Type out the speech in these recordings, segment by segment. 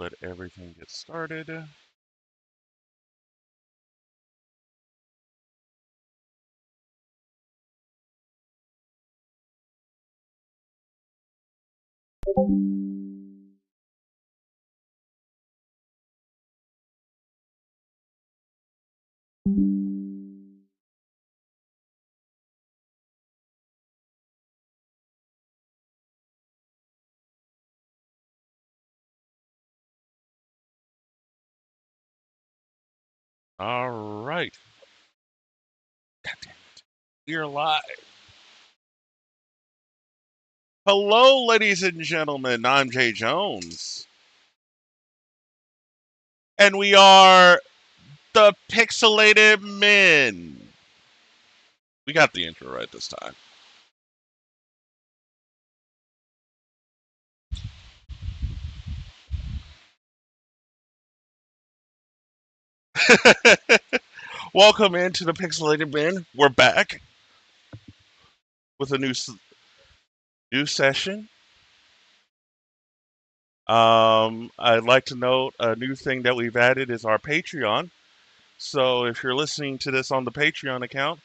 let everything get started. All right. God damn it. We're live. Hello, ladies and gentlemen. I'm Jay Jones. And we are the Pixelated Men. We got the intro right this time. Welcome into the Pixelated Men. We're back with a new session. I'd like to note a new thing that we've added is our Patreon. So if you're listening to this on the Patreon account,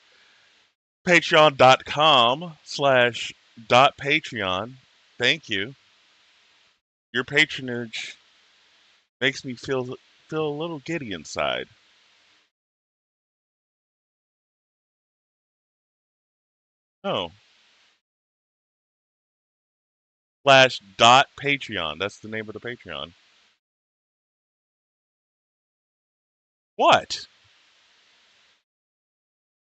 patreon.com/.patreon. Thank you. Your patronage makes me feel a little giddy inside. Oh, /.patreon. That's the name of the Patreon. What?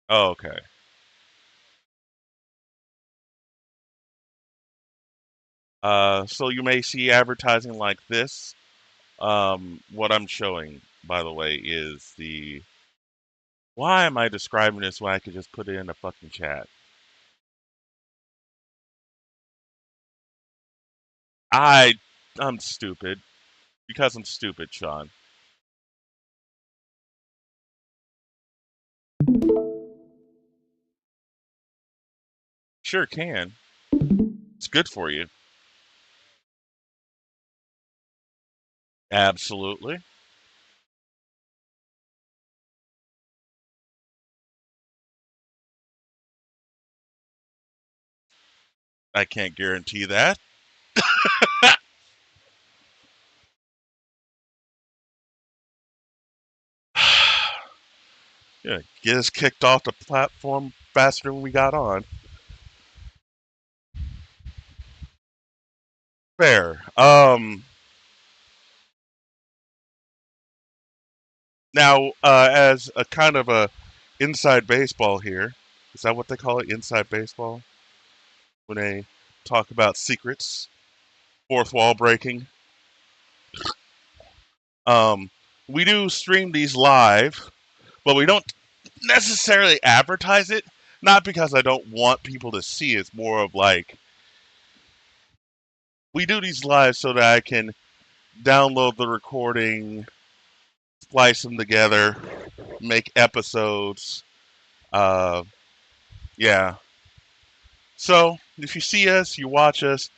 Oh, okay. So you may see advertising like this. What I'm showing, by the way, is the. Why am I describing this when I could just put it in the fucking chat? I, I'm stupid because I'm stupid, Sean. Sure can. It's good for you. Absolutely. I can't guarantee that. Yeah, get us kicked off the platform faster than we got on. Fair. Now, as a kind of a inside baseball here, is that what they call it? Inside baseball when they talk about secrets, fourth wall breaking. Um, we do stream these live, but we don't necessarily advertise it. Not because I don't want people to see. It's more of like we do these live so that I can download the recording, splice them together, make episodes. Uh, yeah. So if you see us, you watch us,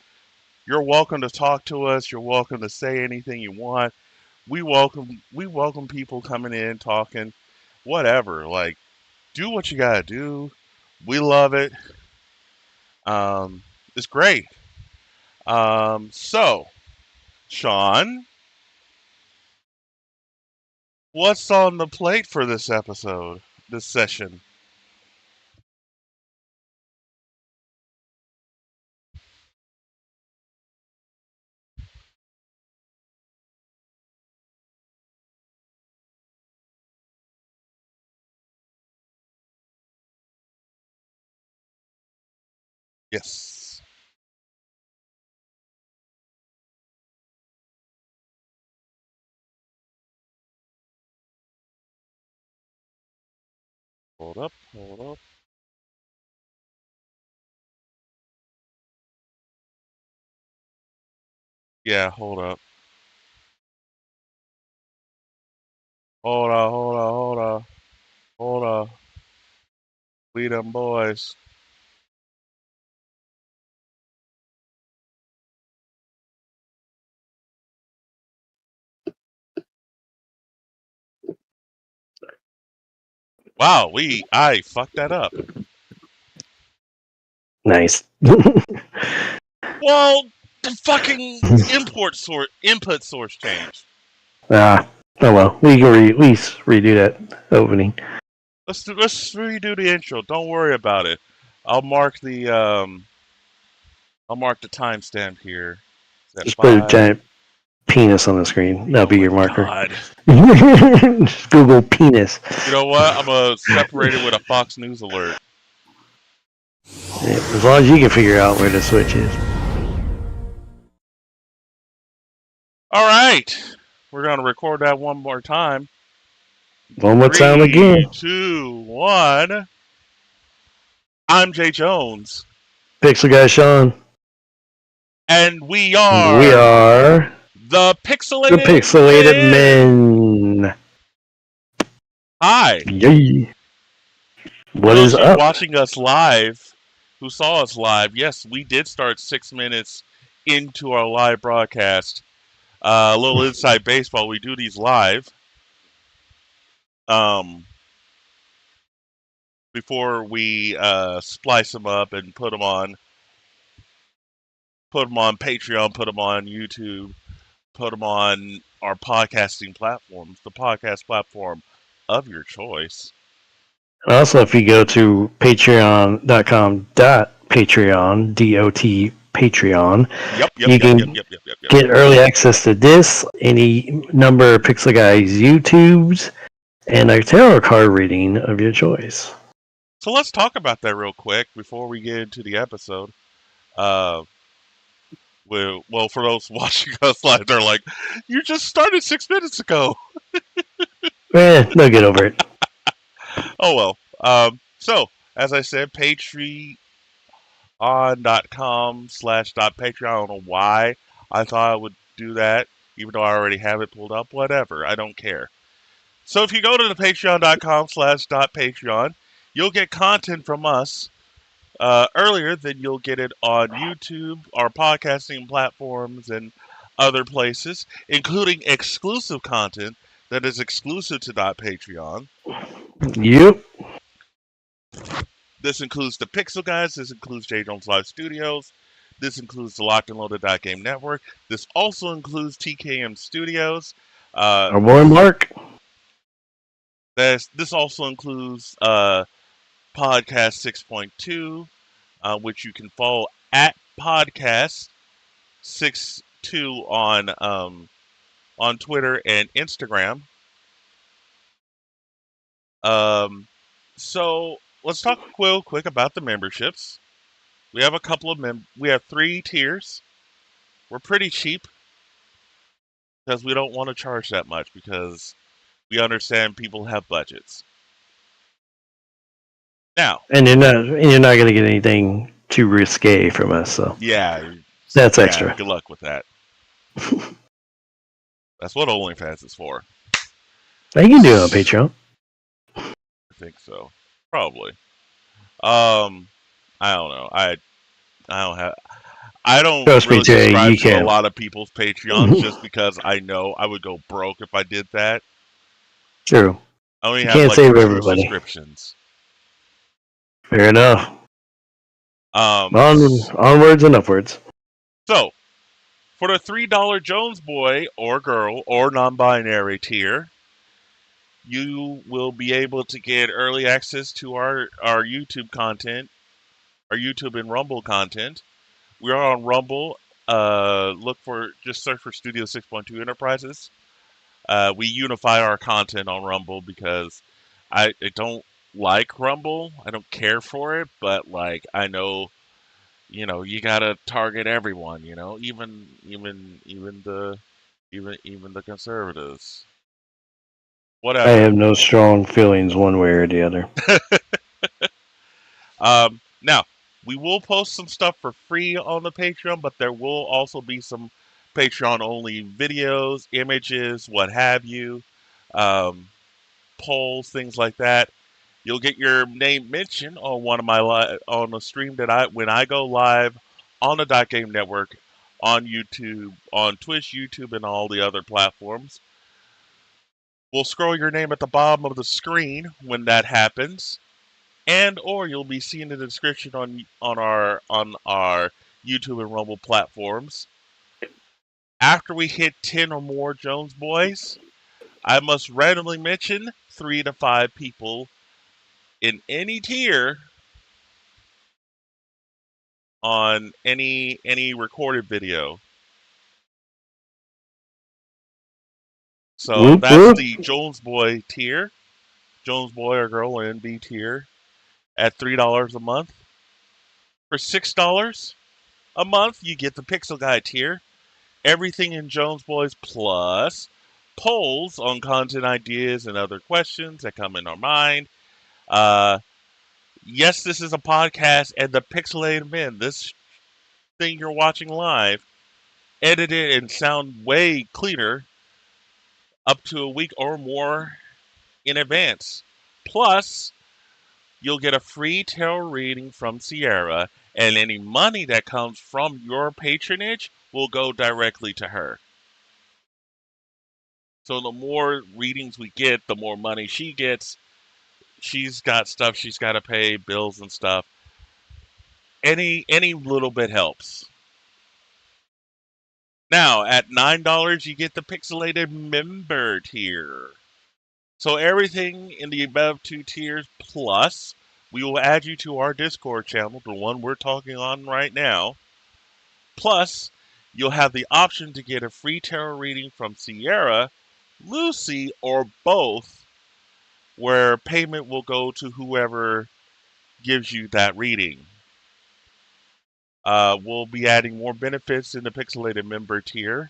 you're welcome to talk to us. You're welcome to say anything you want. We welcome people coming in, talking, whatever. Like, do what you gotta do. We love it. Um, it's great. So Sean, what's on the plate for this episode, this session? Yes. Hold up, hold up. Yeah, hold up. Hold on, hold on, hold on, hold on. We them boys. Wow, I fucked that up. Nice. Well, the fucking input source changed. Oh well, we can redo that opening. Let's redo the intro. Don't worry about it. I'll mark the timestamp here. Is that Just put a 5? giant penis on the screen. That'll Oh be my your marker. god. Just Google penis. You know what? I'm gonna separate it with a Fox News alert. Yeah, as long as you can figure out where the switch is. All right, we're gonna record that one more time. One more time 3, again. 2, 1. I'm Jay Jones, Pixel Guy Sean. and we We are are the the Pixelated Pixelated Men. Men. Hi. Yay. For What is those of you up? watching us live, who saw us live, yes, we did start 6 minutes into our live broadcast. A little inside baseball. We do these live. Before we splice them up and put them on Patreon, put them on YouTube, put them on our podcasting platforms, the podcast platform of your choice. Also, if you go to patreon.com/Patreon, DOT Patreon, Yep. you can get early access to this, any number of Pixel Guys YouTubes, and a tarot card reading of your choice. So let's talk about that real quick before we get into the episode. Well, for those watching us live, they're like, "You just started 6 minutes ago." They'll get over it. Oh well. So as I said, patreon.com/.patreon. I don't know why I thought I would do that, even though I already have it pulled up. Whatever, I don't care. So if you go to the patreon.com/.patreon, you'll get content from us earlier than you'll get it on YouTube, our podcasting platforms, and other places, including exclusive content that is exclusive to .patreon. Yep. This includes the Pixel Guys. This includes J Jones Live Studios. This includes the Locked and Loaded Game Network. This also includes TKM Studios. Our boy Mark. This also includes Podcast 6.2, which you can follow at Podcast 62 on Twitter and Instagram. So let's talk real quick about the memberships. We have a couple of we have 3 tiers. We're pretty cheap because we don't want to charge that much because we understand people have budgets. Now, And you're not going to get anything too risque from us, so yeah, that's extra. Good luck with that. That's what OnlyFans is for. You can do it on Patreon. I think so, probably. I don't know. I don't have. I don't Trust me, really Jay, subscribe you to can. a lot of people's Patreons just because I know I would go broke if I did that. True. I only You have can't like save 2 everybody. subscriptions. Fair enough. Onwards and upwards. So, for the $3 Jones boy or girl or non-binary tier, you will be able to get early access to our YouTube content, our YouTube and Rumble content. We are on Rumble. Just search for Studio 6.2 Enterprises. We unify our content on Rumble because I don't like Rumble. I don't care for it, but like I know, you gotta target everyone. Even the conservatives. Whatever. I have no strong feelings one way or the other. Now, we will post some stuff for free on the Patreon, but there will also be some Patreon-only videos, images, what have you, polls, things like that. You'll get your name mentioned on one of my on a stream that when I go live on the Game Network, on YouTube, on Twitch, YouTube, and all the other platforms. We'll scroll your name at the bottom of the screen when that happens, and or you'll be seeing the description on our YouTube and Rumble platforms. After we hit 10 or more Jones Boys, I must randomly mention 3 to 5 people in any tier on any recorded video. So Whoop that's whoop. the Jones Boy tier, Jones Boy or Girl NB tier at $3 a month. For $6 a month, you get the Pixel Guy tier, everything in Jones Boys plus polls on content ideas and other questions that come in our mind. Yes, this is a podcast, and the Pixelated Men, this thing you're watching live, edited and sound way cleaner up to a week or more in advance. Plus, you'll get a free tarot reading from Sierra, and any money that comes from your patronage will go directly to her. So the more readings we get, the more money she gets. She's got stuff she's got to pay, bills and stuff. Any little bit helps. Now, at $9, you get the Pixelated Member tier. So everything in the above 2 tiers plus, we will add you to our Discord channel, the one we're talking on right now. Plus, you'll have the option to get a free tarot reading from Sierra, Lucy, or both, where payment will go to whoever gives you that reading. We'll be adding more benefits in the Pixelated Member tier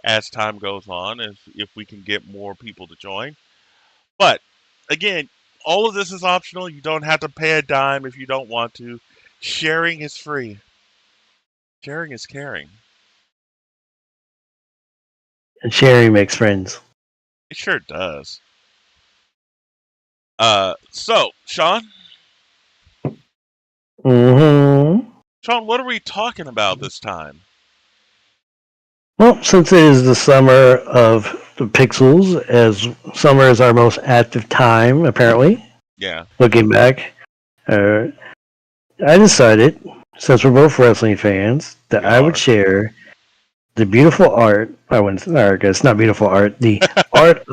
as time goes on, if we can get more people to join. But, again, all of this is optional. You don't have to pay a dime if you don't want to. Sharing is free. Sharing is caring. And sharing makes friends. It sure does. So, Sean? Mm-hmm. Sean, what are we talking about this time? Well, since it is the summer of the pixels, as summer is our most active time, apparently. Yeah. Looking back, I decided, since we're both wrestling fans, that I would share the beautiful art. I guess it's not beautiful art. The art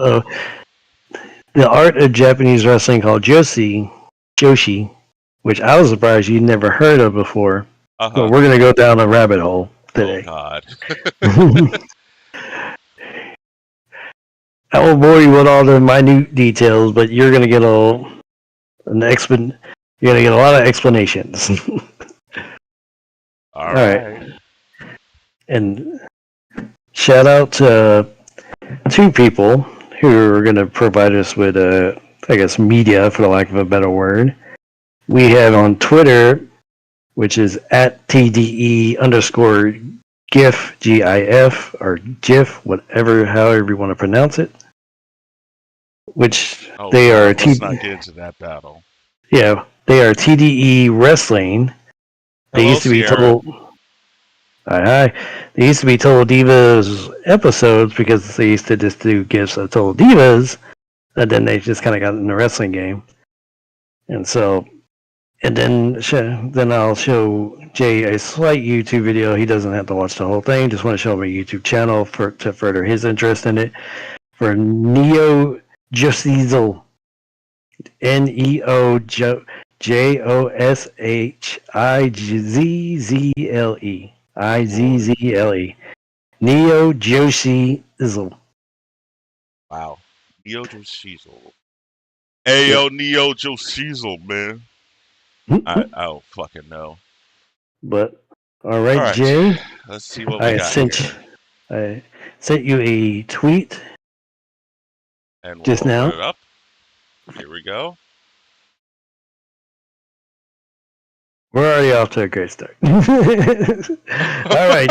of Japanese wrestling called Joshi, which I was surprised you'd never heard of before. But we're gonna go down a rabbit hole today. Oh God. I won't bore you with all the minute details, but you're gonna get you're gonna get a lot of explanations. All right. And shout out to 2 people who are gonna provide us with media, for the lack of a better word. We have on Twitter, which is at TDE_GIF, GIF, or GIF, however you want to pronounce it. Which they are. Let's not get into that battle. Yeah, they are TDE Wrestling. They used to be told. Hi. They used to be Total Divas episodes because they used to just do GIFs of Total Divas, and then they just kind of got in the wrestling game. And so. And then I'll show Jay a slight YouTube video. He doesn't have to watch the whole thing. Just want to show him a YouTube channel to further his interest in it. For Neo Josizel, NEO JOSHIZZLE, IZZLE, Neo Josizel. Wow, Neo Josizel. Hey yo, Neo Josizel, man. I don't fucking know. But all right, Jay. Let's see what we got here. I sent you a tweet and we'll just now. Open it up. Here we go. We're already off to a great start. All right.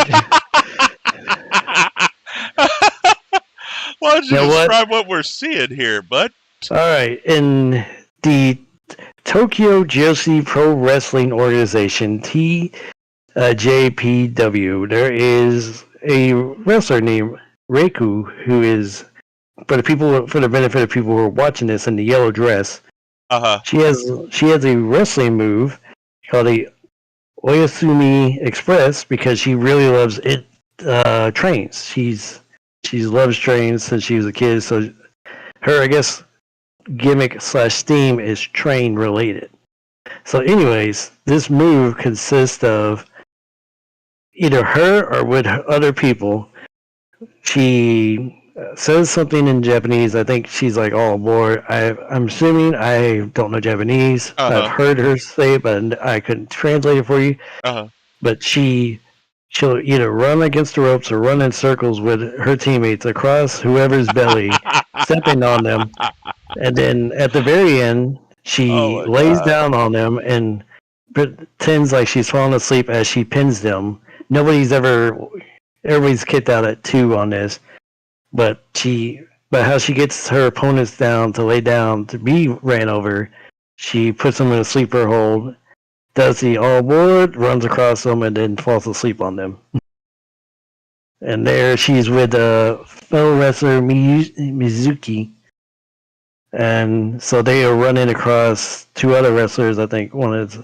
Why don't you describe what we're seeing here, bud? All right. In the Tokyo Joshi Pro Wrestling Organization, TJPW, there is a wrestler named Reiku who is for the benefit of people who are watching this, in the yellow dress, she has a wrestling move called a Oyasumi Express because she really loves it trains. She loves trains since she was a kid. So her, I guess, gimmick / theme is train related. So, anyways, this move consists of either her or with other people. She says something in Japanese. I think she's like all aboard. I'm assuming, I don't know Japanese. I've heard her say it, but I couldn't translate it for you. But she'll either run against the ropes or run in circles with her teammates across whoever's belly, stepping on them. And then at the very end, she lays down on them and pretends like she's falling asleep as she pins them. Everybody's kicked out at 2 on this, but how she gets her opponents down to lay down to be ran over, she puts them in a sleeper hold, does the all aboard, runs across them, and then falls asleep on them. And there she's with fellow wrestler Mizuki. And so they are running across 2 other wrestlers. I think one is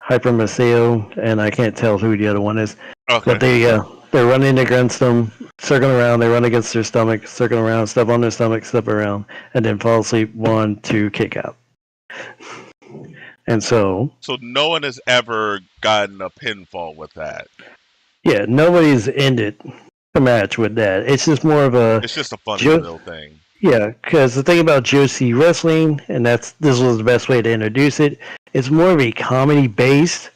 Hyper Maseo, and I can't tell who the other one is. But they're running against them, circling around. They run against their stomach, circling around, step on their stomach, step around, and then fall asleep. 1, 2, kick out. And so no one has ever gotten a pinfall with that. Yeah, nobody's ended a match with that. It's just more of a. It's just a funny little thing. Yeah, because the thing about Joshi Wrestling, and this was the best way to introduce it, it's more of a comedy-based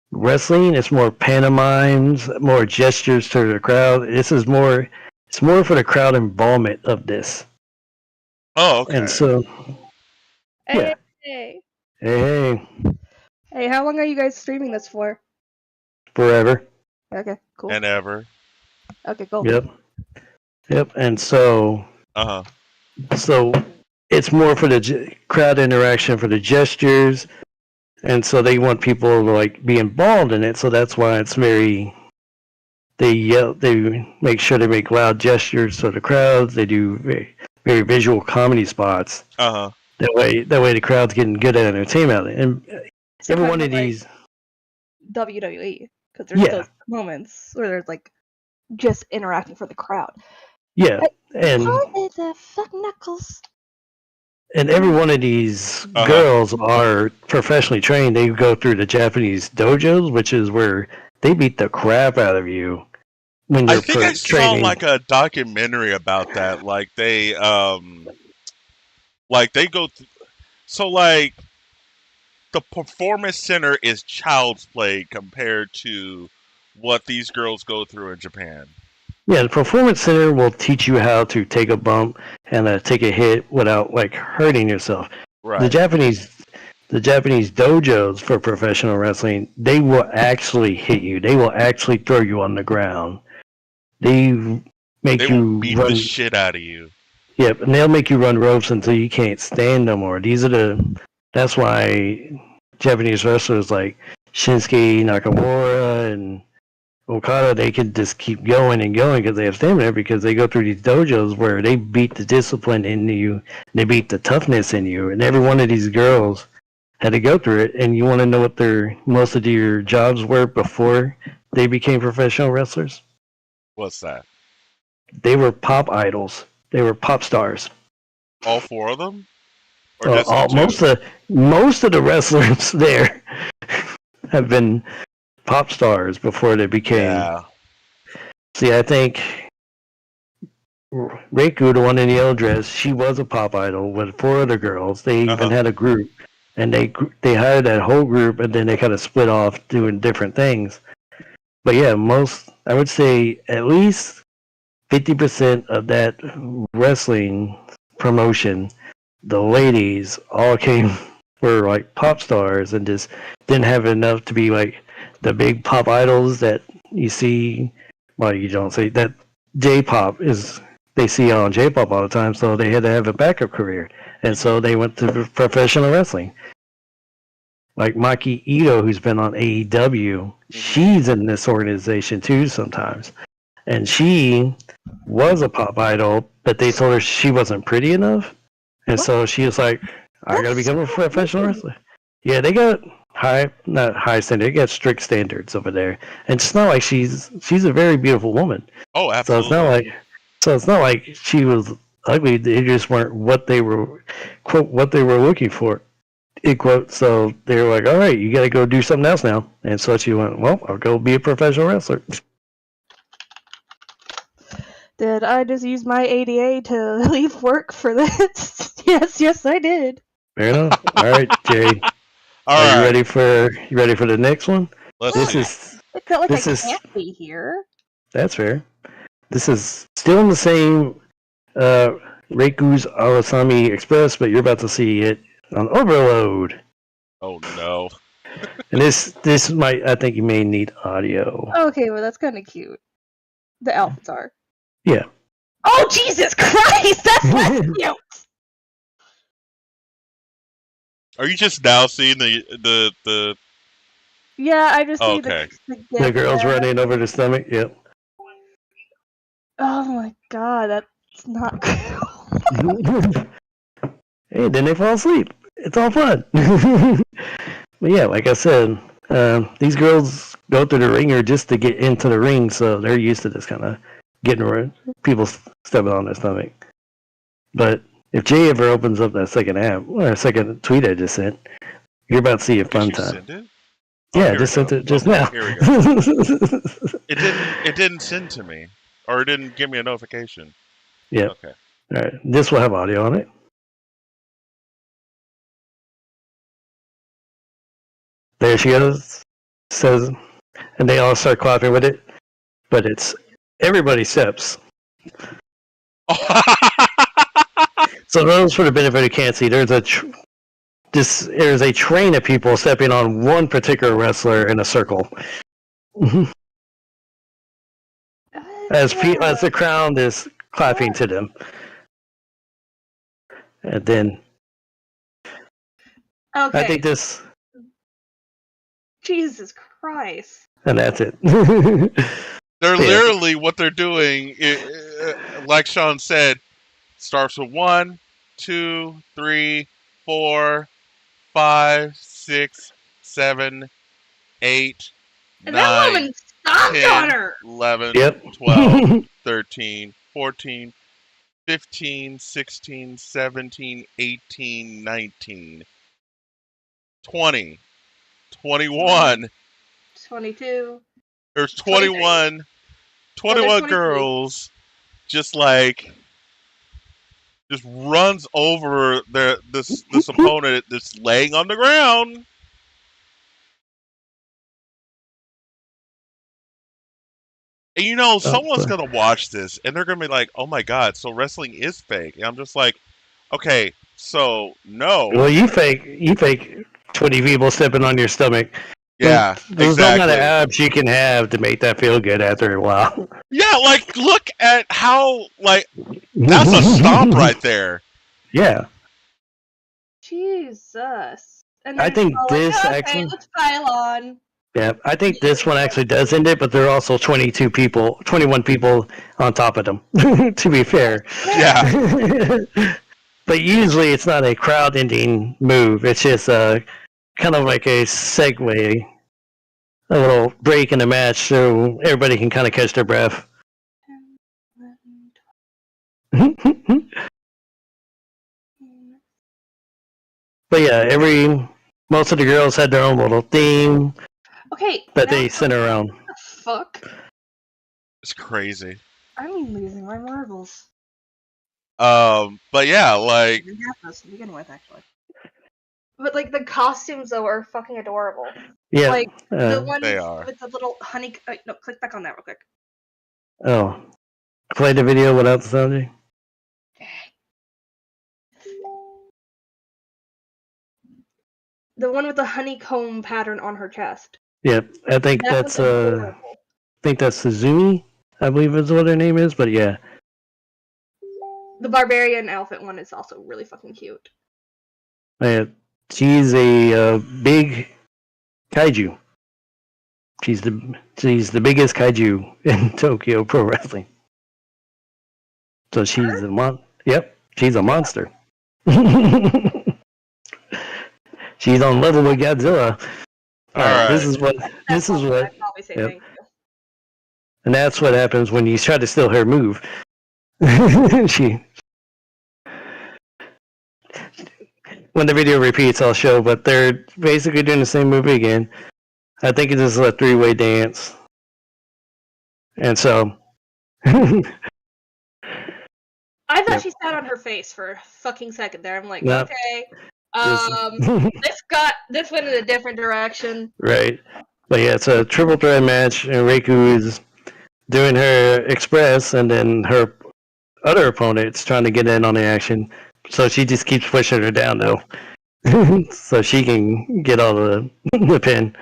wrestling. It's more pantomimes, more gestures to the crowd. It's more for the crowd involvement of this. Oh, okay. And so, Hey. Hey, how long are you guys streaming this for? Forever. Okay, cool. And ever. Okay, cool. Yep, and so... So it's more for the crowd interaction, for the gestures, and so they want people to like be involved in it. So that's why it's very. They yell. They make sure they make loud gestures to the crowds. They do very, very visual comedy spots. That way the crowd's getting good at entertainment. And so every one of these. WWE, because there's those moments where there's like just interacting for the crowd. Yeah, and the fuck knuckles. And every one of these girls are professionally trained. They go through the Japanese dojos, which is where they beat the crap out of you when you're training. I saw like a documentary about that. Like they go. So like the performance center is child's play compared to what these girls go through in Japan. Yeah, the Performance Center will teach you how to take a bump and take a hit without like hurting yourself. Right. The Japanese dojos for professional wrestling, they will actually hit you. They will actually throw you on the ground. They beat the shit out of you. Yep, and they'll make you run ropes until you can't stand no more. That's why Japanese wrestlers like Shinsuke Nakamura and Okada, they can just keep going and going because they have stamina, because they go through these dojos where they beat the discipline in you, they beat the toughness in you, and every one of these girls had to go through it. And you want to know what most of their jobs were before they became professional wrestlers? What's that? They were pop idols. They were pop stars. All 4 of them? Or most of the wrestlers there have been pop stars before they became. Yeah. See, I think Reiko, the one in the yellow dress, she was a pop idol with 4 other girls. They even had a group, and they hired that whole group, and then they kind of split off doing different things. But yeah, I would say at least 50% of that wrestling promotion, the ladies all were like pop stars and just didn't have enough to be like the big pop idols that you see. Well, you don't see that J-pop they see on J-pop all the time, so they had to have a backup career, and so they went to professional wrestling. Like Maki Ito, who's been on AEW, she's in this organization too sometimes. and she was a pop idol, but they told her she wasn't pretty enough, and so she was like, "I gotta become a professional wrestler." Yeah, they got not high standard, they got strict standards over there, and it's not like she's a very beautiful woman. Oh, So absolutely. it's not like she was ugly. They just weren't what they were, quote, what they were looking for, end quote. So they were like, "All right, you got to go do something else now." And so she went, "Well, I'll go be a professional wrestler." Did I just use my ADA to leave work for this? Yes, I did. Fair enough. All right, Jay. All you right. ready for the next one? Let's see. It's not like this I is- can't be here. That's fair. This is still in the same Reiku's Arasami Express, but you're about to see it on Overload. Oh no. And this might, I think you may need audio. Okay, well that's kind of cute. The outfits are. Yeah. Oh Jesus Christ! That's less cute. Are you just now seeing the? Yeah, I just see Okay. The girls running over the stomach. Yep. Oh my god, that's not cool. Hey, then they fall asleep. It's all fun. But yeah, like I said, these girls go through the ringer just to get into the ring, so they're used to this kind of getting people stepping on their stomach. But if Jay ever opens up that second app or second tweet I just sent, you're about to see a fun time. Send it? Yeah, I just sent it just now. Here we go. It didn't send to me, or it didn't give me a notification. Yeah. Okay. All right. This will have audio on it. There she goes. Says, and they all start clapping with it, but it's everybody steps. So those for the benefit who can't see, there's a train of people stepping on one particular wrestler in a circle. As the crowd is clapping to them. And then Okay. I think this, Jesus Christ. and that's it. They're literally what they're doing. Like Sean said, starts with 1, 2, 3, 4, 5, 6, 7, 8, And that 9, woman stomped 10, on her. 11, Yep. 12, 13, 14, 15, 16, 17, 18, 19, 20, 21. 22. There's 21 girls just runs over this opponent that's laying on the ground. And you know, someone's gonna watch this and they're gonna be like, "Oh my god, so wrestling is fake." And I'm just like, okay, so no. Well, you fake 20 people stepping on your stomach. Yeah, There's no amount of abs you can have to make that feel good after a while. Yeah, like look at how that's a stomp right there. Yeah. Jesus. And I think this actually. Let's pile on. Yeah, I think this one actually does end it, but there are also 21 people on top of them, to be fair. Yeah. But usually it's not a crowd-ending move. It's just kind of like a segue, a little break in the match so everybody can kind of catch their breath. But yeah, most of the girls had their own little theme. Okay. That they sent around. What the fuck? It's crazy. I'm losing my marbles. But yeah, like to begin with, actually. But like the costumes though are fucking adorable. Yeah, like the ones they are. with the little honey. No, click back on that real quick. Oh, play the video without the sound. The one with the honeycomb pattern on her chest. Yep, I think that's Suzumi, I believe is what her name is, but yeah. The barbarian outfit one is also really fucking cute. Yeah, she's a big kaiju. She's the biggest kaiju in Tokyo Pro Wrestling. So she's a Yep, she's a monster. She's on level with Godzilla. All right. This is what. I'd probably say thank you. And that's what happens when you try to steal her move. When the video repeats, I'll show, but they're basically doing the same movie again. I think it is a 3-way dance. And so. I thought she sat on her face for a fucking second there. I'm like, okay. This went in a different direction. Right. But yeah, it's a triple threat match, and Riku is doing her express, and then her other opponent's trying to get in on the action. So she just keeps pushing her down, though. So she can get all the pin.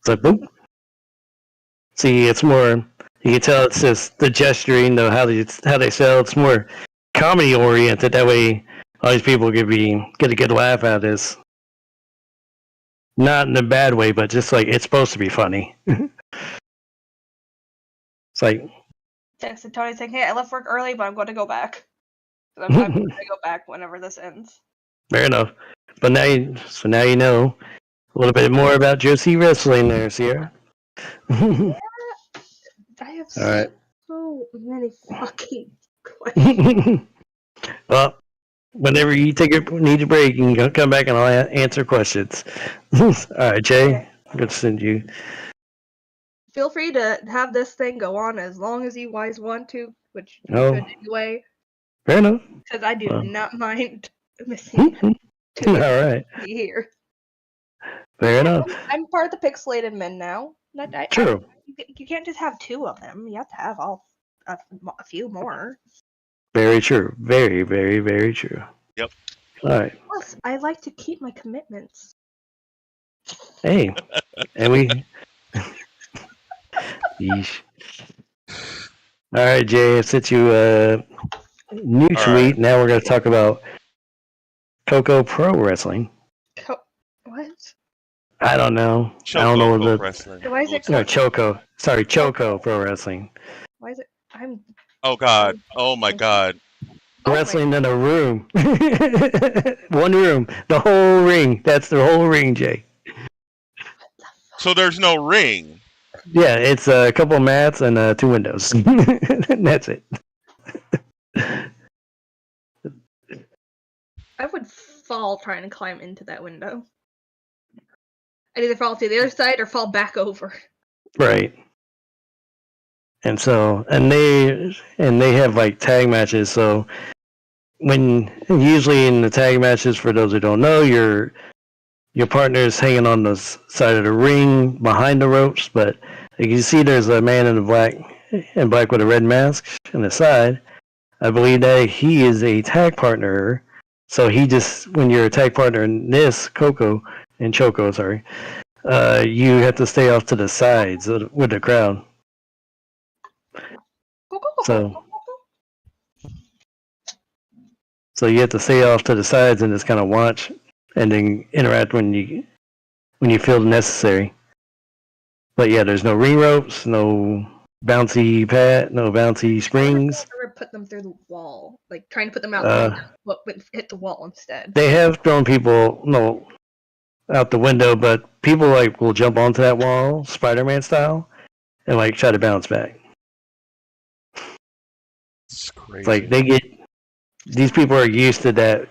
It's like, boop. See, it's more, you can tell it's just the gesturing, how they sell. It's more comedy oriented. That way, all these people get a good laugh out of this. Not in a bad way, but just like it's supposed to be funny. It's like. Texted Tony saying, "Hey, I left work early, but I'm going to go back. I'm going to go back whenever this ends." Fair enough. But now you know a little bit more about Josie Wrestling there, Sierra. I have so many fucking questions. Well, whenever you need a break, you can come back and I'll answer questions. All right, Jay, I'm going to send you. Feel free to have this thing go on as long as you guys want to, which you should anyway. Fair enough. Because I do not mind missing all right. Here. Fair enough. I'm part of the Pixelated Men now. True. You can't just have 2 of them. You have to have a few more. Very true. Very, very, very true. Yep. All right. Plus, I like to keep my commitments. Hey, and we. Yeesh. All right, Jay. I sent you a new tweet. Right. Now we're going to talk about Coco Pro Wrestling. What? I don't know. Choco I don't know Pro Wrestling. Why is it? No, Choco. Sorry, Choco Pro Wrestling. Why is it? Oh God! Oh my God! Wrestling in a room. One room. The whole ring. That's the whole ring, Jay. So there's no ring. Yeah, it's a couple of mats and 2 windows. That's it. I would fall trying to climb into that window. I'd either fall to the other side or fall back over. Right. And so, and they have like tag matches. So usually in the tag matches, for those who don't know, your partner is hanging on the side of the ring behind the ropes, but you can see there's a man in black with a red mask on the side. I believe that he is a tag partner. So when you're a tag partner in this Choco, you have to stay off to the sides with the crowd. So you have to stay off to the sides and just kind of watch and then interact when you feel necessary. But yeah, there's no ring ropes, no bouncy pad, no bouncy springs. I've never put them through the wall, like trying to put them out, but hit the wall instead. They have thrown people out the window, but people will jump onto that wall, Spider-Man style, and try to bounce back. It's crazy. It's these people are used to that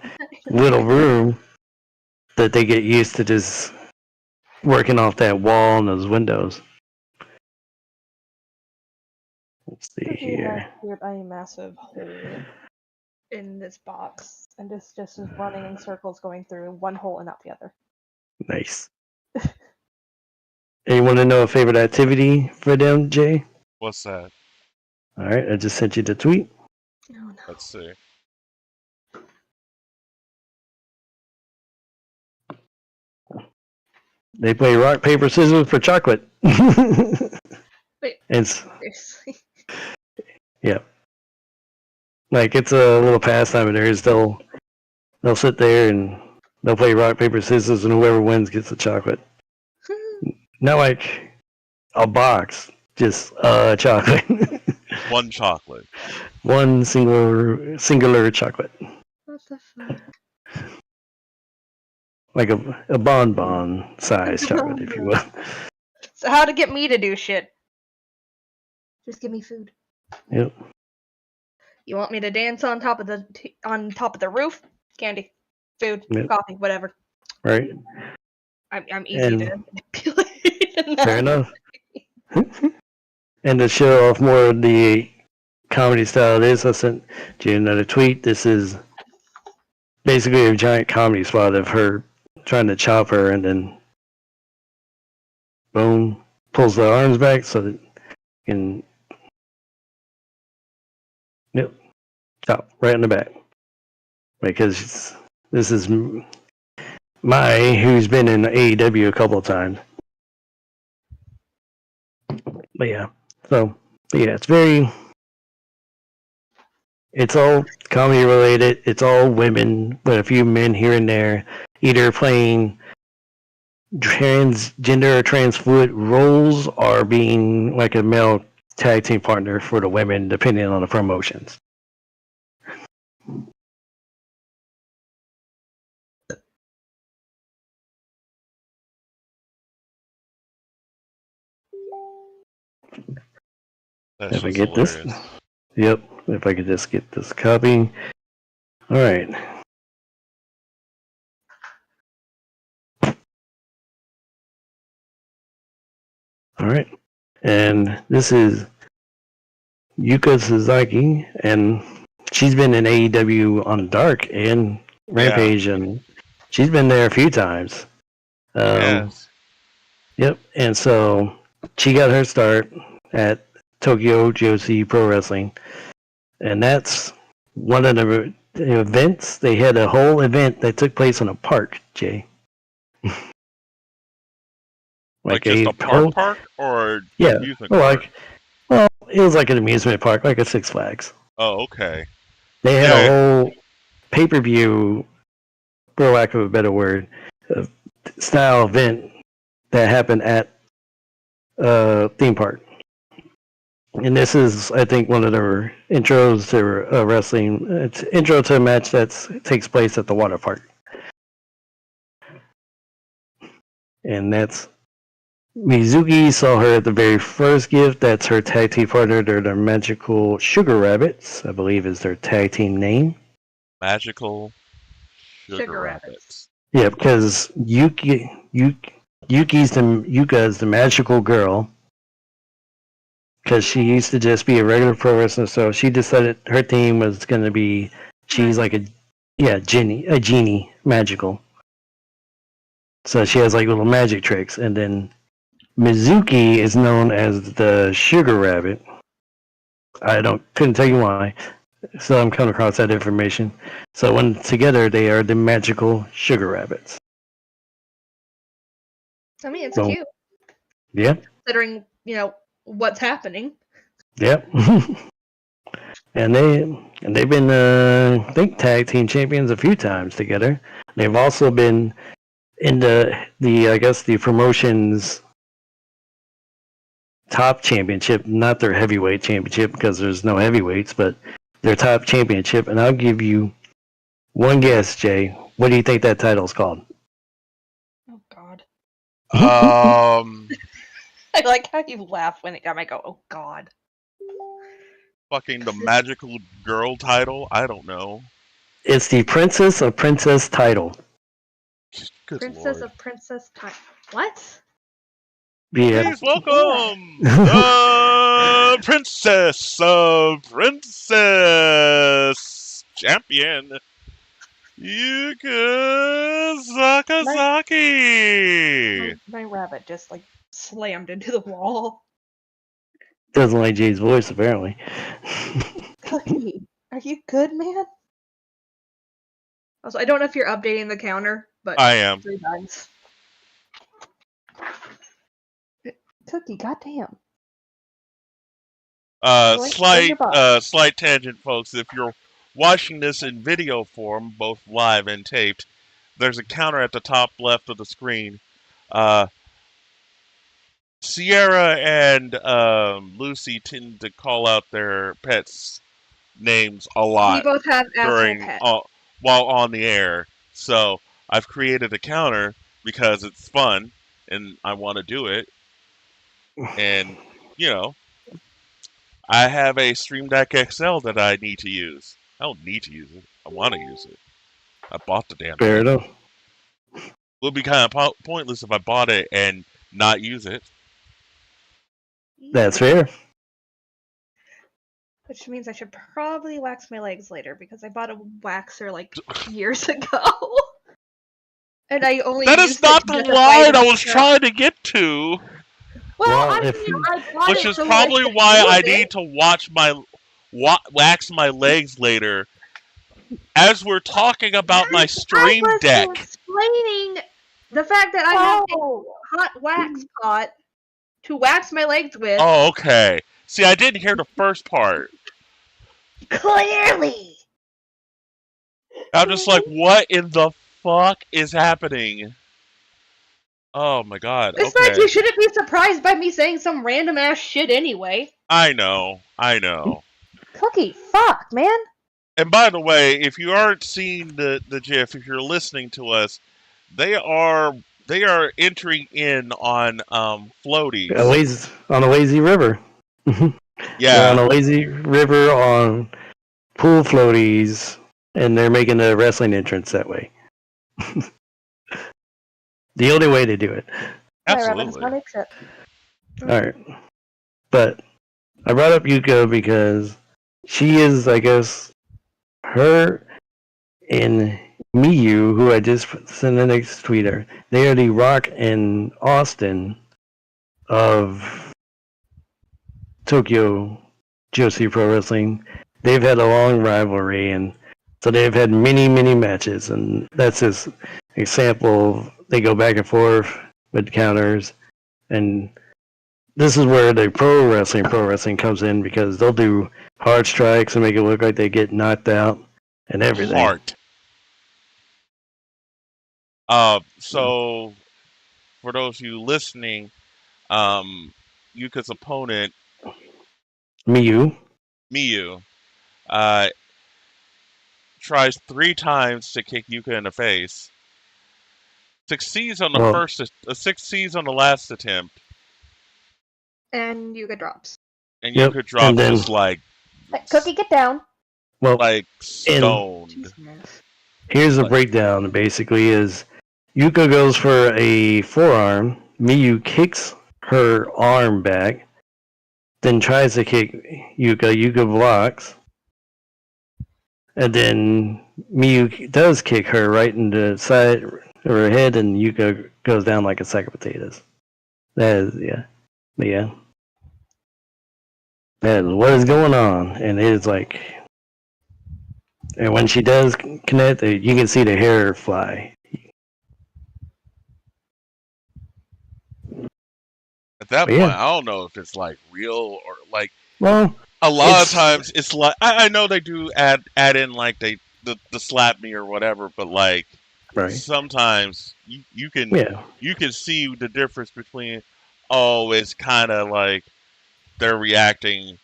little room that they get used to just working off that wall and those windows. Let's see here. A massive hole in this box, and just is running in circles, going through one hole and out the other. Nice. Anyone to know a favorite activity for them, Jay? What's that? All right, I just sent you the tweet. Oh, no. Let's see. They play rock, paper, scissors for chocolate. Wait, seriously? Yeah. It's a little pastime of theirs. They'll sit there and they'll play rock, paper, scissors, and whoever wins gets the chocolate. Not A box, just chocolate. One chocolate. One singular chocolate. What the fuck? Like a bonbon size chocolate, if you will. So how to get me to do shit? Just give me food. Yep. You want me to dance on top of the roof? Candy, food, Yep. coffee, whatever. Right. I'm easy to manipulate. Fair enough. And to show off more of the comedy style it is, I sent you another tweet. This is basically a giant comedy spot of her trying to chop her, and then boom, pulls the arms back so that you can chop right in the back. Because this is Mai, who's been in AEW a couple of times. But yeah, it's all comedy related. It's all women, but a few men here and there, either playing transgender or trans fluid roles or being like a male tag team partner for the women, depending on the promotions. That's If I just get hilarious. this, yep. If I could just get this copy. All right. All right. And this is Yuka Sasaki, and she's been in AEW on Dark and Rampage, and she's been there a few times. Yes. Yep. And so she got her start at Tokyo Joshi Pro Wrestling, and that's one of the events. They had a whole event that took place in a park, Jay. Like just a park or yeah, amusement park? Well, it was like an amusement park, like a Six Flags. Oh, okay. They had a whole pay-per-view, for lack of a better word, style event that happened at a theme park. And this is, I think, one of the intros to wrestling. It's intro to a match that takes place at the water park. And that's Mizuki saw her at the very first gift. That's her tag team partner. They're the Magical Sugar Rabbits, I believe is their tag team name. Magical Sugar Rabbits. Yeah, because Yuka's the magical girl. Because she used to just be a regular pro wrestler, so she decided her theme was going to be she's like a genie, magical. So she has like little magic tricks, and then Mizuki is known as the Sugar Rabbit. Couldn't tell you why. So I'm coming across that information. So when together they are the Magical Sugar Rabbits. I mean, it's cute. Yeah. Considering, what's happening. Yep. and they've been I think tag team champions a few times together. They've also been in the I guess the promotion's top championship, not their heavyweight championship because there's no heavyweights, but their top championship. And I'll give you one guess, Jay. What do you think that title's called? Oh God. I like how you laugh when I go, oh God. Fucking the magical girl title? I don't know. It's the Princess of Princess title. Good Princess Lord. of Princess title. What? Yeah. Please welcome the Princess of Princess champion, Yuka Sakazaki. My rabbit just slammed into the wall. Doesn't like Jay's voice, apparently. Cookie, are you good, man? Also, I don't know if you're updating the counter, but I am. 3 times. Cookie, goddamn. Slight tangent, folks. If you're watching this in video form, both live and taped, there's a counter at the top left of the screen. Sierra and Lucy tend to call out their pets' names a We lot both have asshole during pet. while on the air. So I've created a counter because it's fun and I want to do it. And you know, I have a Stream Deck XL that I need to use. I don't need to use it. I want to use it. I bought the damn Fair thing. enough. It would be kind of pointless if I bought it and not use it. That's fair. Which means I should probably wax my legs later because I bought a waxer like years ago. And I only That used is not it the to justify line I was stuff. trying to get to. Well, I if mean, I bought Which it is so probably I could why use I it. need to wax my legs later. As we're talking about my Stream I was Deck. explaining the fact that I have a hot wax pot to wax my legs with. Oh, okay. See, I didn't hear the first part. Clearly. I'm just like, what in the fuck is happening? Oh my god. Besides, Okay. you shouldn't be surprised by me saying some random ass shit anyway. I know. Cookie, fuck, man. And by the way, if you aren't seeing the GIF, if you're listening to us, they are entering in on floaties. On a lazy river. Yeah. They're on a lazy river on pool floaties, and they're making a wrestling entrance that way. The only way to do it. Absolutely. Alright. But I brought up Yuko because she is, I guess, her and Miyu, who I just sent the next tweeter, they are the Rock and Austin of Tokyo Joshi Pro Wrestling. They've had a long rivalry, and so they've had many matches, and that's just example. They go back and forth with counters, and this is where the pro wrestling comes in because they'll do hard strikes and make it look like they get knocked out and everything. Heart. So for those of you listening, Yuka's opponent, Miyu, tries 3 times to kick Yuka in the face. Succeeds on the last attempt. And Yuka drops. And Yuka drops just like... Cookie, get down. Well, like stoned. Here's the breakdown, basically, is Yuka goes for a forearm, Miyu kicks her arm back, then tries to kick Yuka blocks, and then Miyu does kick her right in the side of her head, and Yuka goes down like a sack of potatoes. That is, yeah. That is what is going on, and it is like... And when she does connect, you can see the hair fly. At that point, I don't know if it's like real or like. Well, a lot of times it's like I know they do add in like the slap me or whatever, but like sometimes you can see the difference between it's kind of like they're reacting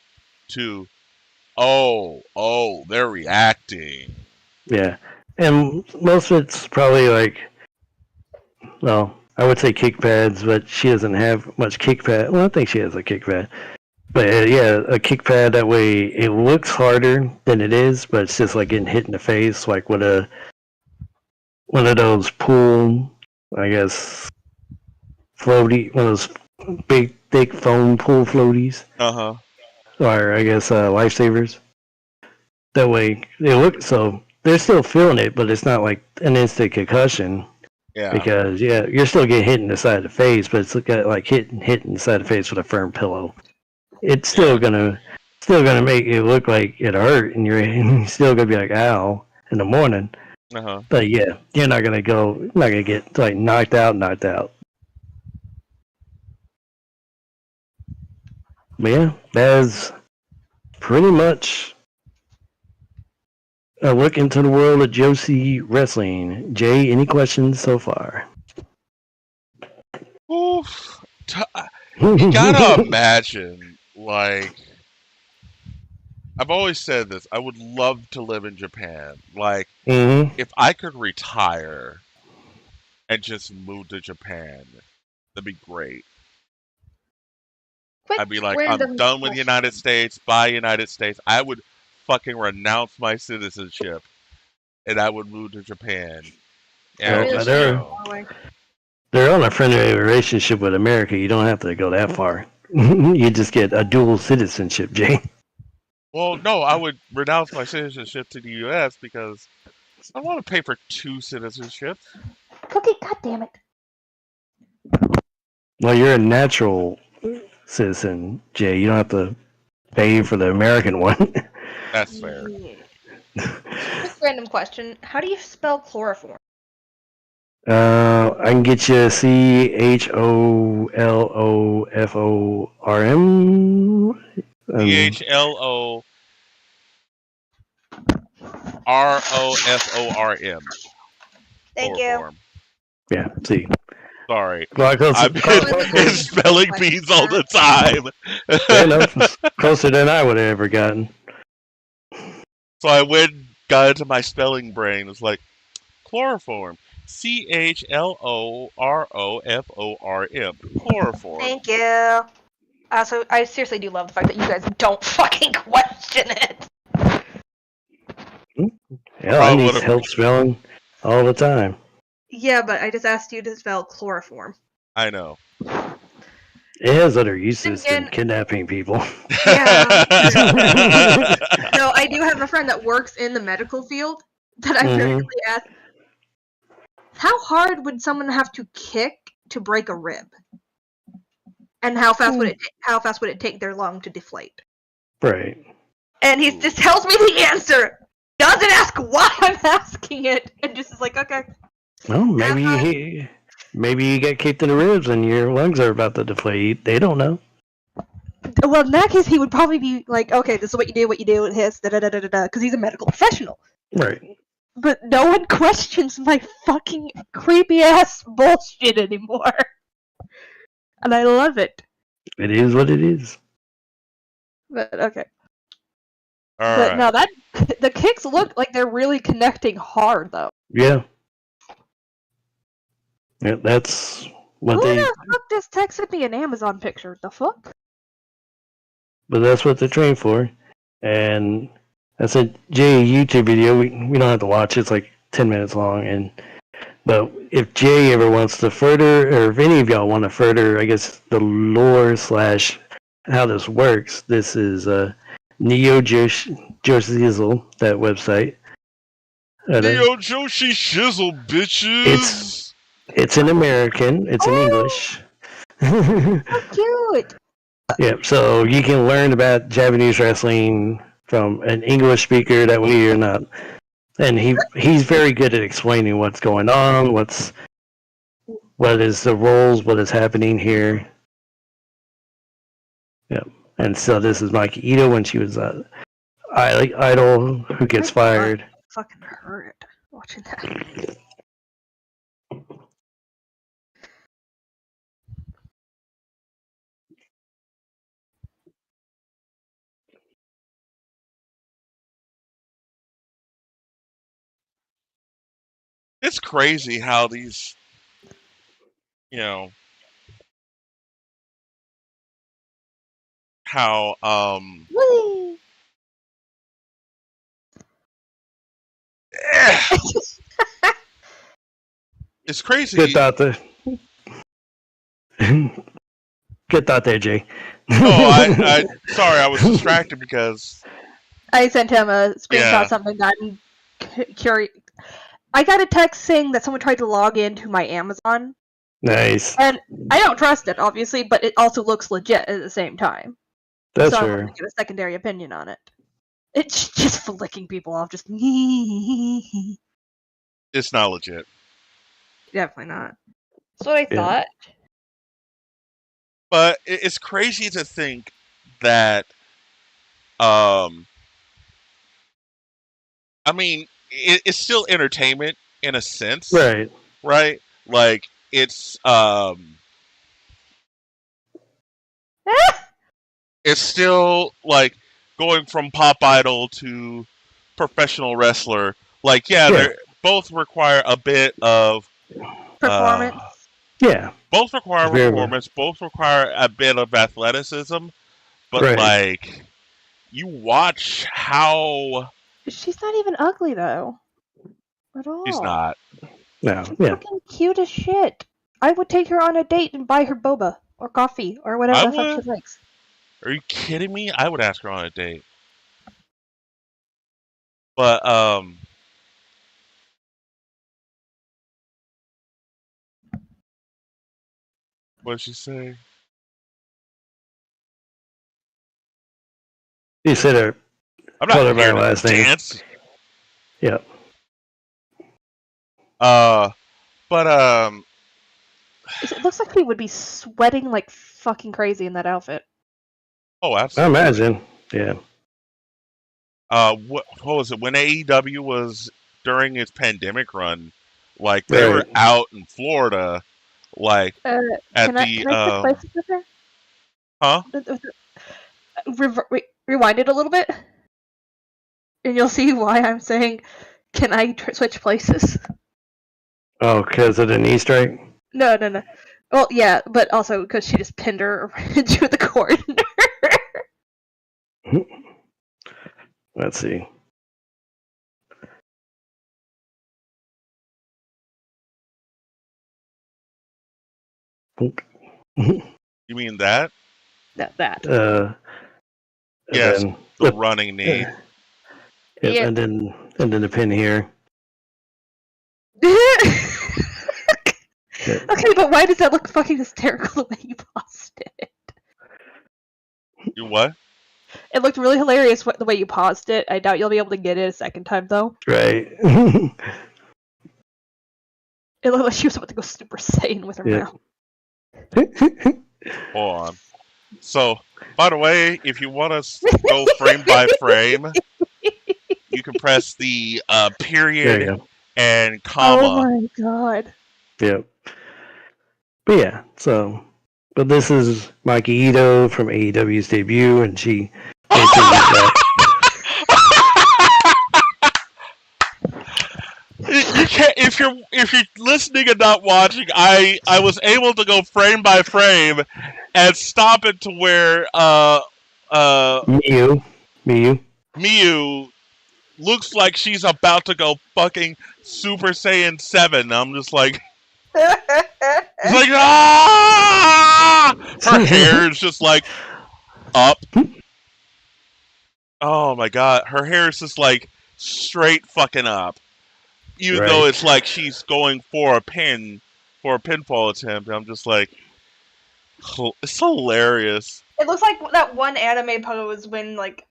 to they're reacting. Yeah, and most of it's probably like, well, I would say kick pads, but she doesn't have much kick pad. Well, I think she has a kick pad. But a kick pad, that way it looks harder than it is, but it's just like getting hit in the face, like with one of those pool, I guess, floaty, one of those big, thick foam pool floaties. Uh-huh. Or I guess lifesavers. That way they look, so they're still feeling it, but it's not like an instant concussion. Yeah. Because you're still getting hit in the side of the face, but it's like hit in the side of the face with a firm pillow. It's still gonna make it look like it hurt, and you're still gonna be like, ow, in the morning. Uh-huh. But yeah, you're not gonna get like knocked out. But yeah, that's pretty much a look into the world of Joshi Wrestling. Jay, any questions so far? Oof. You gotta imagine, like, I've always said this. I would love to live in Japan. Like, if I could retire and just move to Japan, that'd be great. Quick I'd be like, I'm random done with the question. United States. Bye, United States. I would fucking renounce my citizenship, and I would move to Japan. And I Really just, Norway. They're on a friendly relationship with America. You don't have to go that far. You just get a dual citizenship, Jay. well, no, I would renounce my citizenship to the U.S. because I don't want to pay for 2 citizenships. Cookie, goddammit. Well, you're a natural citizen, Jay. You don't have to pay for the American one. That's fair. Quick random question. How do you spell chloroform? I can get you CHOLOFORM. CHLOROFORM. Thank you. Yeah, see. Sorry. Well, I've been in spelling bees all the time. Fair enough. Closer than I would have ever gotten. So I got into my spelling brain. It's like, chloroform. CHLOROFORM. Chloroform. Thank you. Also, I seriously do love the fact that you guys don't fucking question it. Yeah, I need help spelling all the time. Yeah, but I just asked you to spell chloroform. I know. It has other uses than kidnapping people. Yeah. No, I do have a friend that works in the medical field that I frequently ask, how hard would someone have to kick to break a rib? And how fast would it take their lung to deflate? Right. And he just tells me the answer. Doesn't ask why I'm asking it, and just is like, okay. Well, maybe you get kicked in the ribs and your lungs are about to deflate. They don't know. Well, in that case, he would probably be like, okay, this is what you do, and hiss, because he's a medical professional. Right. But no one questions my fucking creepy ass bullshit anymore. And I love it. It is what it is. But okay. All but right. no, the kicks look like they're really connecting hard though. Yeah. Yeah, that's what Who the fuck just texted me an Amazon picture? The fuck? But that's what they're trained for. And that's a Jay YouTube video. We don't have to watch it. It's like 10 minutes long. But if Jay ever wants to further, or if any of y'all want to further, I guess, the lore / how this works, this is Neo Joshi Shizzle, that website. Neo Joshi Shizzle, bitches! It's in American. It's in English. So cute! Yeah, so you can learn about Japanese wrestling from an English speaker. That way you're not... And he's very good at explaining what's going on, what is the roles, what is happening here. Yeah, and so this is Mike Ito when she was Idol who gets fired. I fucking hurt watching that. It's crazy how these, how Whee! It's crazy. Good thought there. Good thought there, Jay. I sorry, I was distracted because I sent him a screenshot, something that I'm curious. I got a text saying that someone tried to log into my Amazon. Nice. And I don't trust it, obviously, but it also looks legit at the same time. That's so fair. I'm going to get a secondary opinion on it. It's just flicking people off, just... It's not legit. Definitely not. That's what I thought. But it's crazy to think that, I mean, it's still entertainment in a sense. Right. Right? Like, it's, It's still like going from pop idol to professional wrestler. Like, yeah, Yeah. they both require a bit of Performance. Yeah. both require Very performance, both require a bit of athleticism, but Right. like you watch how She's not even ugly though. At all. she's not. No. She's Yeah. fucking cute as shit. I would take her on a date and buy her boba or coffee or whatever I the fuck she would. likes. Are you kidding me? I would ask her on a date. But what'd she say? You said her. I'm Call her not by here her to last name. dance. Yeah. But It looks like she would be sweating like fucking crazy in that outfit. oh, I absolutely. imagine. Yeah. What was it when AEW was during its pandemic run? Like they were Right. out in Florida, like at Can I the switch places with her? huh? Rewind it a little bit, and you'll see why I'm saying, "Can I switch places?" Oh, because of the knee strike? No. Well, yeah, but also because she just pinned her into the corner. Let's see. You mean that? No, that. Yes, then the running knee. Yep, Yeah. and then the pin here. Okay, but why does that look fucking hysterical the way you paused it? You what? It looked really hilarious the way you paused it. I doubt you'll be able to get it a second time though. Right. It looked like she was about to go Super Saiyan with her Yeah. Hold on. So, by the way, if you want to go frame by frame, you can press the There you period go. and Oh comma. my god. Yep. But yeah, but this is Maki Ito from AEW's debut, and she answers that. You can't if you're listening and not watching. I was able to go frame by frame and stop it to where Miyu. looks like she's about to go fucking Super Saiyan 7. I'm just like, it's like, ah! Her hair is just like up. Oh my god, her hair is just like straight fucking up. Even though it's like she's going for a pinfall attempt. I'm just like, it's hilarious. It looks like that one anime pose when like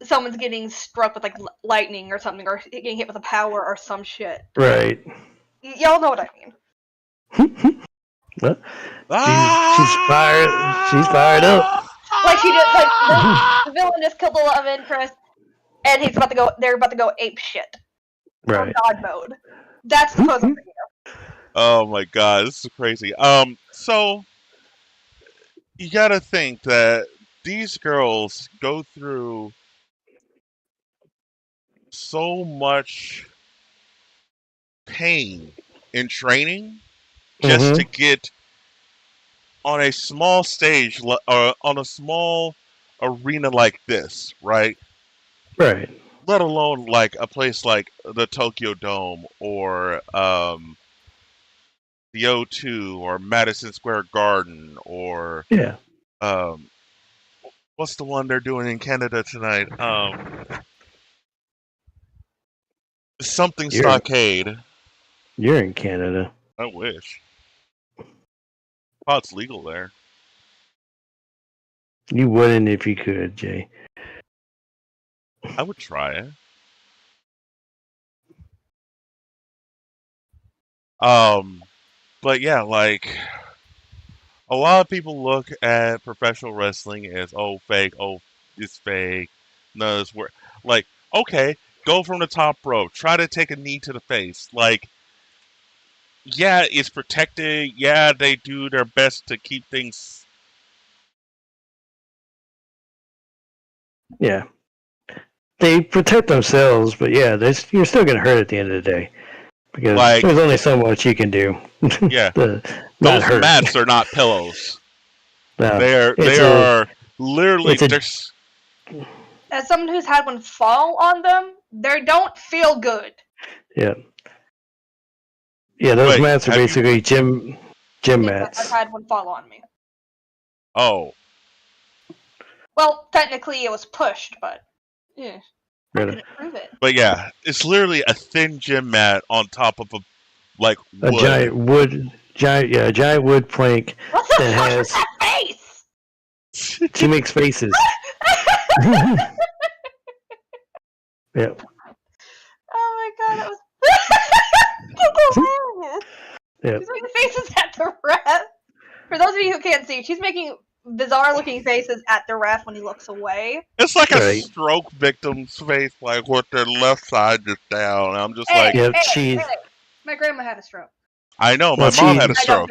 someone's getting struck with like lightning or something, or getting hit with a power or some shit. Right. Y'all know what I mean. Well, she's fired. She's fired up. Like she did. Like the villain just killed the love interest, and he's about to go. They're about to go ape shit. Right. God mode. That's the pose I'm thinking of. Oh my god, this is crazy. So you gotta think that these girls go through so much pain in training just to get on a small stage, on a small arena like this, right? Right. Let alone like a place like the Tokyo Dome or the O2 or Madison Square Garden or Yeah. What's the one they're doing in Canada tonight? Something Stockade. You're in Canada. I wish. Oh, it's legal there. You wouldn't if you could, Jay. I would try it. But yeah, like a lot of people look at professional wrestling as fake, it's fake, none of this work. Like, okay, go from the top rope, try to take a knee to the face. Like, yeah, it's protected. Yeah, they do their best to keep things Yeah. They protect themselves, but yeah, you're still going to hurt at the end of the day. Because Like, there's only so much you can do. yeah, Not those hurt. mats are not pillows. No, They are literally as someone who's had one fall on them, they don't feel good. Yeah. Yeah, those mats are basically gym mats. I've had one fall on me. Oh. Well, technically it was pushed, but yeah. Really? I couldn't prove it. But yeah, it's literally a thin gym mat on top of wood. A giant wood plank what the that fuck has is that face? She makes faces. Yep. Oh my god, that was hilarious. Yep. She's making faces at the ref. For those of you who can't see, she's making bizarre looking faces at the ref when he looks away. It's like a stroke victim's face, like with their left side just down. I'm just like, yep, my grandma had a stroke. I know, my mom had a stroke.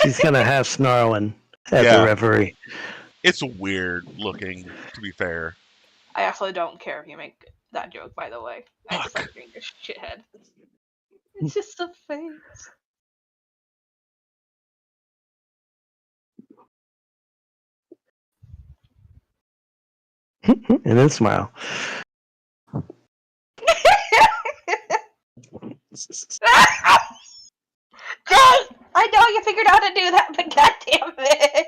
She's kind of half snarling at the referee. It's weird looking, to be fair. I actually don't care if you make that joke, by the way. I just like being a shithead. It's just a face. And then smile. Jay! I know you figured out how to do that, but goddamn it!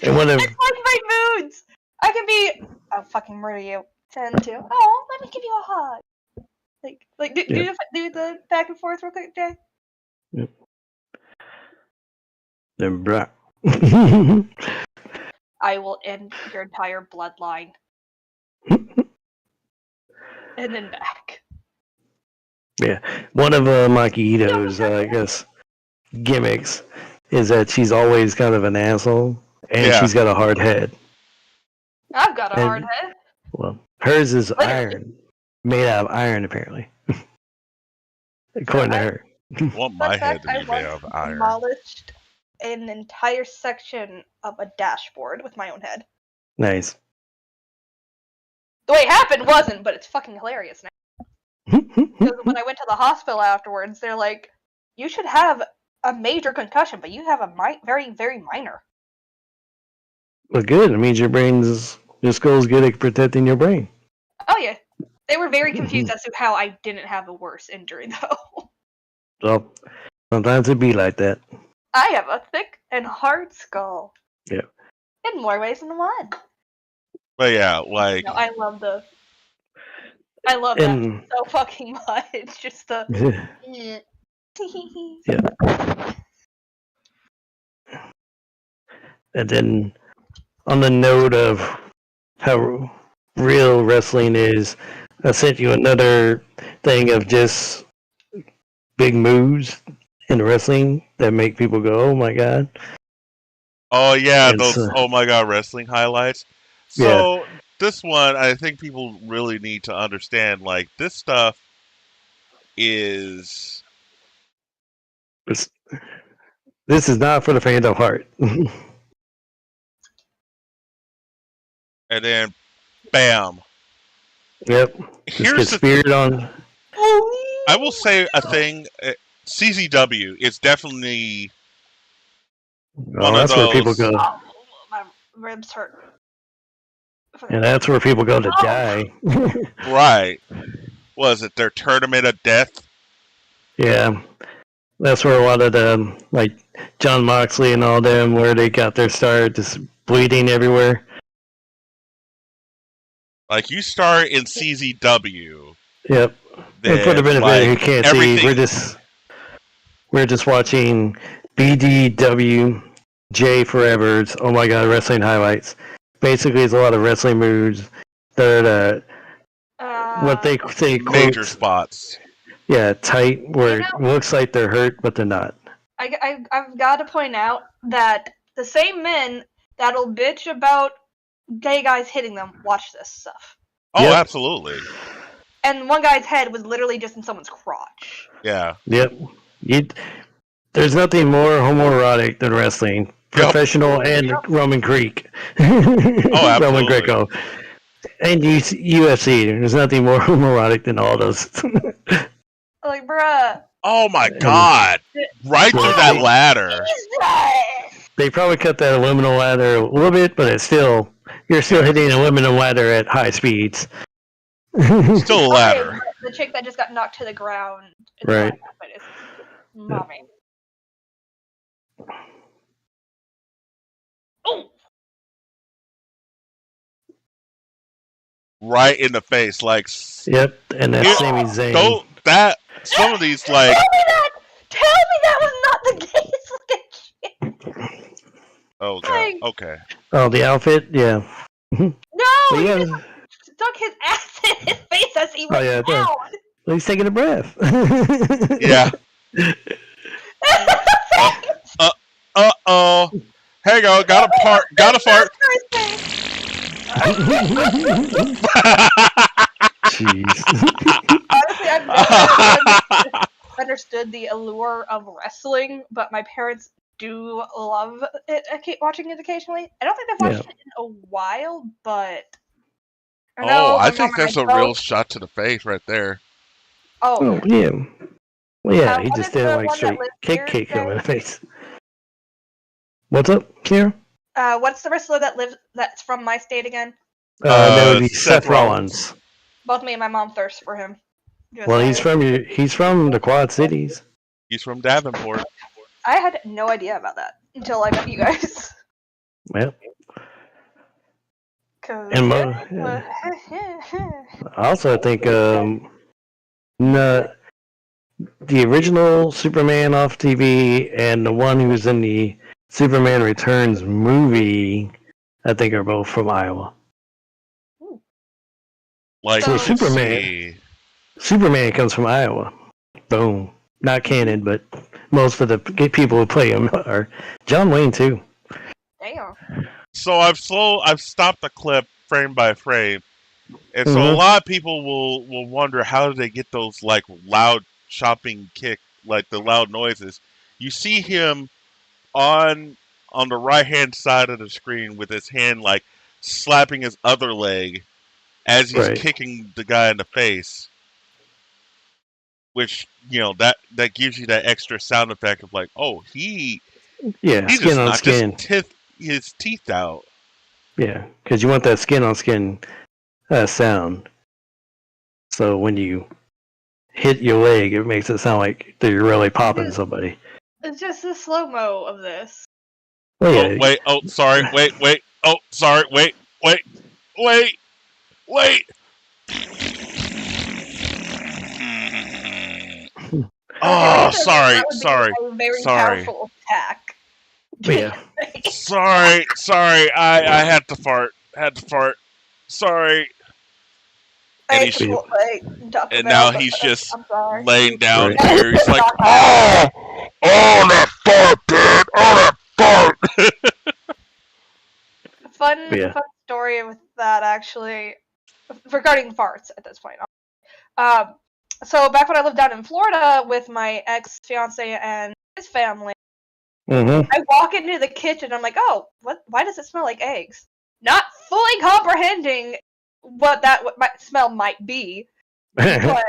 And one of it's like my moods! I can be... I'll fucking murder you. 10 to... Oh, let me give you a hug. Do the back and forth real quick, Jay. Yep. Then blah. I will end your entire bloodline. And then back. Yeah. One of Makito's, I guess, gimmicks is that she's always kind of an asshole, and she's got a hard head. I've got a hard head. Well, hers is iron. Made out of iron, apparently. According to her. I want my head to be made out of iron. Demolished an entire section of a dashboard with my own head. Nice. The way it happened wasn't, but it's fucking hilarious now. Because when I went to the hospital afterwards, they're like, you should have a major concussion, but you have a very, very minor. Well, good. It means your skull's good at protecting your brain. Oh, yeah. They were very confused as to how I didn't have a worse injury, though. Well, sometimes it be like that. I have a thick and hard skull. Yeah. In more ways than one. But yeah, like... No, I love that so fucking much. Just the... Yeah. And then, on the note of how real wrestling is, I sent you another thing of just big moves in wrestling that make people go, "Oh my god!" Oh yeah, those "Oh my god" wrestling highlights. So this one, I think people really need to understand. Like this stuff is. This is not for the faint of heart. And then, bam. Yep. Here's the spirit on. I will say a thing. CZW is definitely one of those. Where people go. Oh, my ribs hurt. And that's where people go to die. Right. Was it their tournament of death? Yeah. That's where a lot of the, like, John Moxley and all them, where they got their start, just bleeding everywhere. Like, you start in CZW. Yep. And for the benefit who can't see, we're just watching BDWJ Forever's Oh My God Wrestling Highlights. Basically, it's a lot of wrestling moves. They're what they say major spots. Yeah, tight, where it looks like they're hurt, but they're not. I've got to point out that the same men that'll bitch about gay guys hitting them watch this stuff. Oh, absolutely. And one guy's head was literally just in someone's crotch. Yeah. Yep. There's nothing more homoerotic than wrestling. Professional and Roman Greek. Oh, Roman absolutely. Greco. And UFC. There's nothing more homoerotic than all those. Like, bruh. Oh my God! Right through that ladder. They probably cut that aluminum ladder a little bit, but it's still you're still hitting an aluminum ladder at high speeds. Still a ladder. Okay, the chick that just got knocked to the ground. Right. But it's mommy. Oh. Right in the face, like. Yep, and that's Sami Zayn. Some of these like. Tell me that was not the case. Oh God. Okay. Oh, the outfit, yeah. No, he just stuck his ass in his face as he went down. Well, he's taking a breath. Yeah. Uh-oh. Hang on, got a fart. Jeez. Honestly, I've never understood the allure of wrestling, but my parents do love it. Watching it occasionally. I don't think they've watched it in a while, but I think that's a real shot to the face right there. Oh yeah. Well, yeah, he just did like straight kick him in the face. What's up, Kira? What's the wrestler that's from my state again? That would be Seth Rollins. Both me and my mom thirst for him. Well, he's from the Quad Cities. He's from Davenport. I had no idea about that until I met you guys. Well. And also, I think the original Superman off TV and the one who's in the Superman Returns movie, I think, are both from Iowa. Like so Superman comes from Iowa. Boom. Not canon, but most of the people who play him are. John Wayne too. Damn. So I've stopped the clip frame by frame, and so a lot of people will wonder, how did they get those like loud chopping kick, like the loud noises? You see him on the right hand side of the screen with his hand like slapping his other leg as he's kicking the guy in the face, which that gives you that extra sound effect of like, oh, he skin on skin, his teeth out. Yeah, because you want that skin on skin sound. So when you hit your leg, it makes it sound like that you're really popping somebody. It's just the slow mo of this. Well, yeah. Oh, wait. Oh, sorry. Wait. Oh, sorry. Wait. Oh, sorry. A very powerful attack. Yeah. Sorry. I had to fart. Sorry. And now he's just laying down here. He's like, oh, that fart, dude. Oh, that fart. Fun story with that, actually, regarding farts at this point. So back when I lived down in Florida with my ex-fiance and his family, I walk into the kitchen, I'm like, oh, why does it smell like eggs? Not fully comprehending what smell might be, but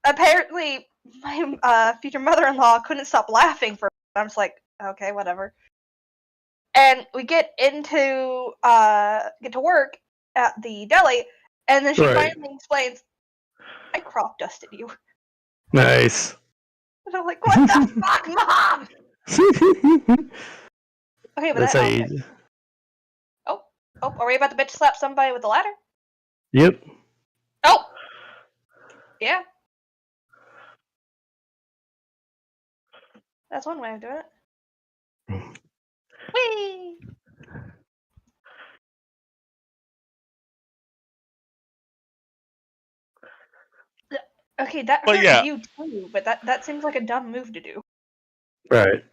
apparently my future mother-in-law couldn't stop laughing for it. I'm just like, okay, whatever. And we get to work at the deli, and then she finally explains, I crop dusted you. Nice. And I'm like, what the fuck, Mom? Okay, but that's how you... Oh, are we about to bitch slap somebody with a ladder? Yep. Oh! Yeah. That's one way of doing it. Whee! Okay, that hurt you too, but that seems like a dumb move to do. Right.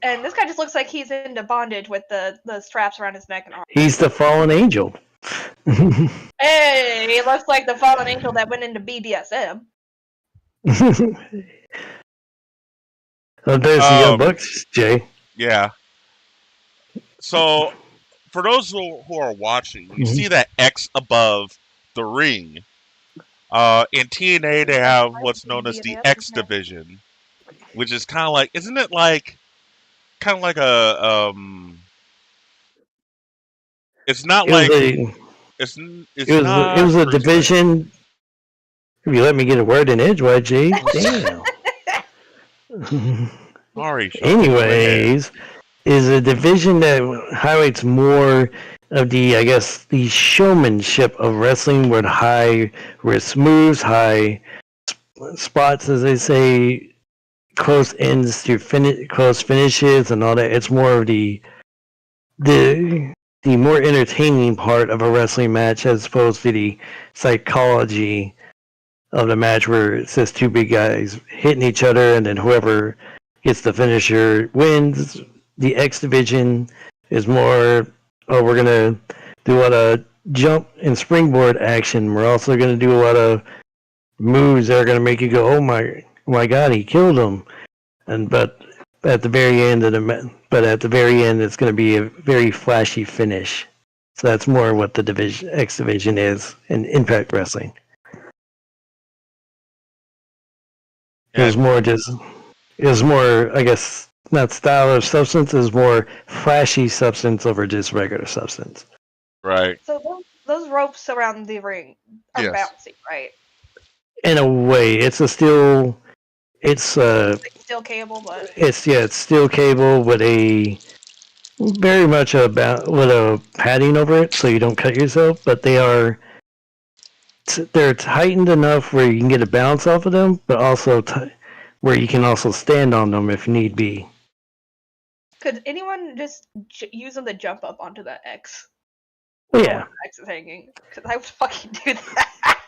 And this guy just looks like he's into bondage with the straps around his neck and arms. He's the fallen angel. Hey, he looks like the fallen angel that went into BDSM. Oh, there's the Young Bucks, Jay. Yeah. So, for those who are watching, you see that X above the ring. In TNA, they have what's known as the X division, which is kind of like, isn't it like kind of like a It's not It was like a it's it not was a cruiserweight. division. If you let me get a word in edgewise, G. Damn. Sorry, Sean. Go ahead. Anyways, is a division that highlights more of the, I guess, the showmanship of wrestling with high risk moves, high spots, as they say, close ends to close finishes, and all that. It's more of the more entertaining part of a wrestling match as opposed to the psychology of the match where it's just two big guys hitting each other and then whoever gets the finisher wins. The X division is more, oh, we're going to do a lot of jump and springboard action. We're also going to do a lot of moves that are going to make you go, oh my God, he killed him. But at the very end it's going to be a very flashy finish. So that's more what the X division is in Impact Wrestling. Yeah, It was more, I guess, not style or substance, it was more flashy substance over just regular substance. right. So those ropes around the ring are Yes. bouncy, right? In a way, it's steel cable, but it's steel cable with a very much with a padding over it so you don't cut yourself, but they're tightened enough where you can get a bounce off of them, but also where you can also stand on them if need be. could anyone just use them to jump up onto the X? Yeah. The X is hanging. Because I would fucking do that.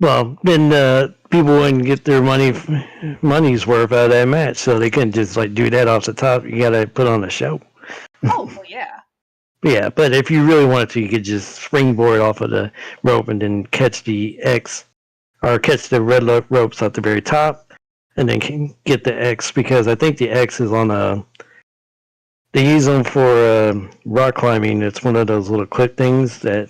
Well, then people wouldn't get their money's worth out of that match, so they couldn't just like do that off the top. You gotta put on a show. Oh, well, yeah. Yeah, but if you really wanted to, you could just springboard off of the rope and then catch the X, or catch the red ropes at the very top, and then get the X, because I think the X is on they use them for rock climbing. It's one of those little clip things that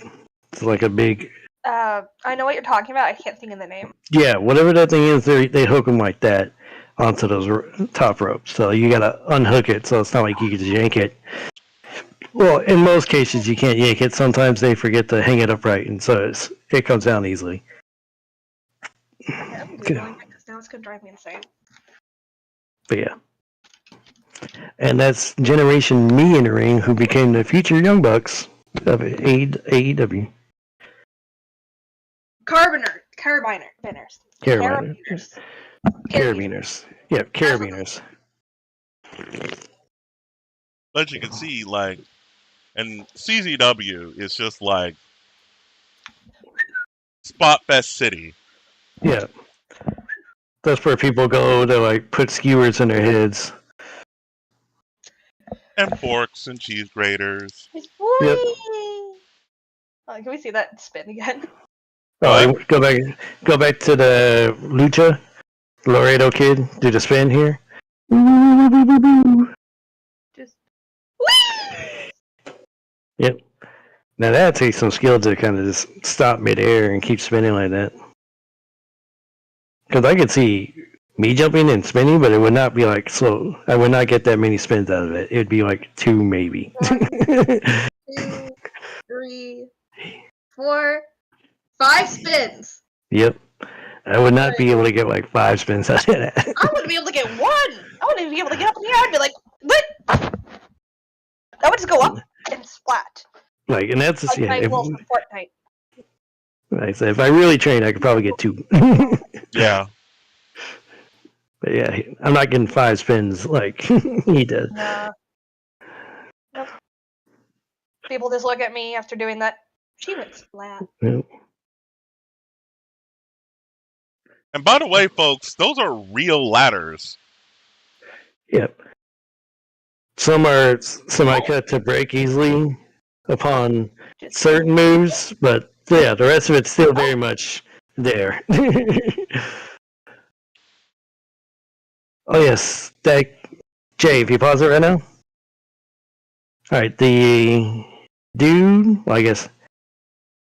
it's like a big... I know what you're talking about. I can't think of the name. Yeah, whatever that thing is, they hook them like that onto those top ropes. So you gotta unhook it, so it's not like you can just yank it. Well, in most cases you can't yank it. Sometimes they forget to hang it upright, and so it comes down easily. Yeah, because now it's gonna drive me insane. But yeah. And that's Generation Me in the ring, who became the future Young Bucks of AEW. Carabiners. Carabiners. Yeah, carabiners. But you can see, like, and CZW is just like Spot Fest City. Yeah. That's where people go to like put skewers in their heads. And forks and cheese graters. Yep. Oh, can we see that spin again? Oh, go back to the Lucha Laredo Kid. Do the spin here. Just. Yep. Now that takes some skill to kind of just stop midair and keep spinning like that. Because I could see me jumping and spinning, but it would not be like slow. I would not get that many spins out of it. It would be like 2 maybe. 1, 2, 3, 4, 5 spins. Yep. I would not be able to get like 5 spins out of that. I wouldn't be able to get 1. I wouldn't even be able to get up in the air. I'd be like, what? I would just go up and splat. Like, and that's just, like Fortnite. Right, so if I really train, I could probably get 2. Yeah. But yeah, I'm not getting 5 spins like he does. Nah. Nope. People just look at me after doing that. She went splat. Nope. And by the way, folks, those are real ladders. Yep. Some I cut to break easily upon certain moves, but yeah, the rest of it's still very much there. Oh yes, Jay, if you pause it right now. All right, the dude, well, I guess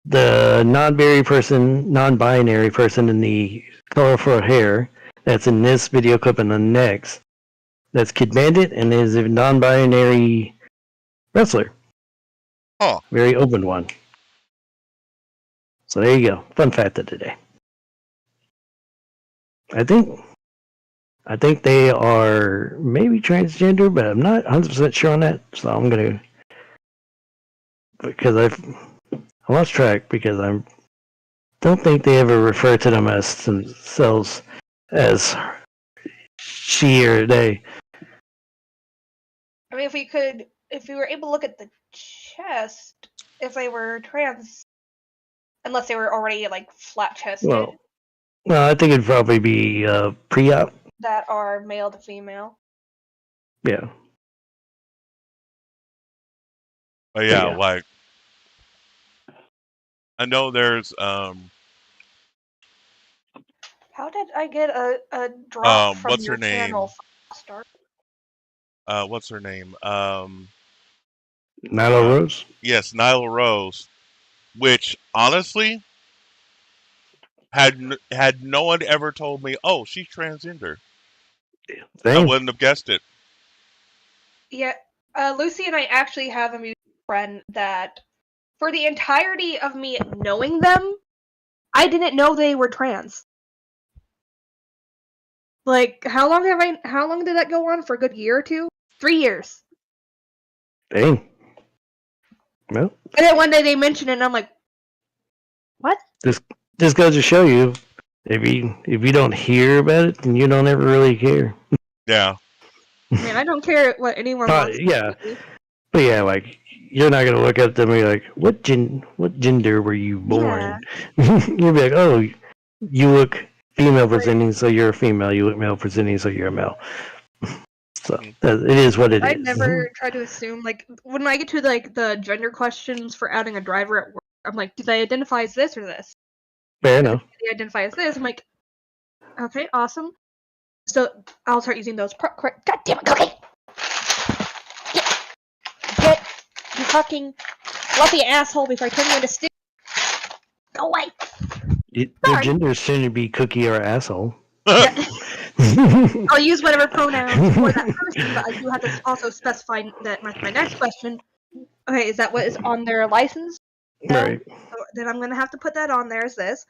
the non-binary person in the colorful hair that's in this video clip and the next, that's Kid Bandit and is a non-binary wrestler. Oh, Very open one. So there you go. Fun fact of today. I think they are maybe transgender, but I'm not 100% sure on that. So I'm gonna, because I lost track because I don't think they ever refer to them as themselves as she or they. I mean, if we were able to look at the chest, if they were trans, unless they were already like flat chested, Well, I think it'd probably be pre-op. that are male to female. Yeah. but yeah, Yeah. like I know there's How did I get a drop from what's your her name? channel? Start. What's her name? Nyla Rose? Yes, Nyla Rose, which honestly had no one ever told me, oh, she's transgender, I Dang. wouldn't have guessed it. Yeah, Lucy and I actually have a mutual friend that, for the entirety of me knowing them, I didn't know they were trans. Like, how long did that go on? For a good year or two? 3 years. Dang. Well, And then one day they mentioned it, and I'm like, what? this goes to show you, if you don't hear about it, then you don't ever really care. Yeah. I mean, I don't care what anyone wants. Yeah. But yeah, like, you're not gonna look at them and be like, what gender were you born? Yeah. You'll be like, oh, you look female presenting, so you're a female. You look male presenting, so you're a male. So it is what it is. I never try to assume, like, when I get to like the gender questions for adding a driver at work, I'm like, do they identify as this or this? Fair enough. Do they identify as this? I'm like, okay, awesome. So I'll start using those. God damn it, Cookie! Get you fucking fluffy asshole before I turn you into stew. Go away. Your gender is soon to be Cookie or asshole. I'll use whatever pronouns for that person, but I do have to also specify that my next question. Okay, is that what is on their license? Right. So then I'm gonna have to put that on there as this,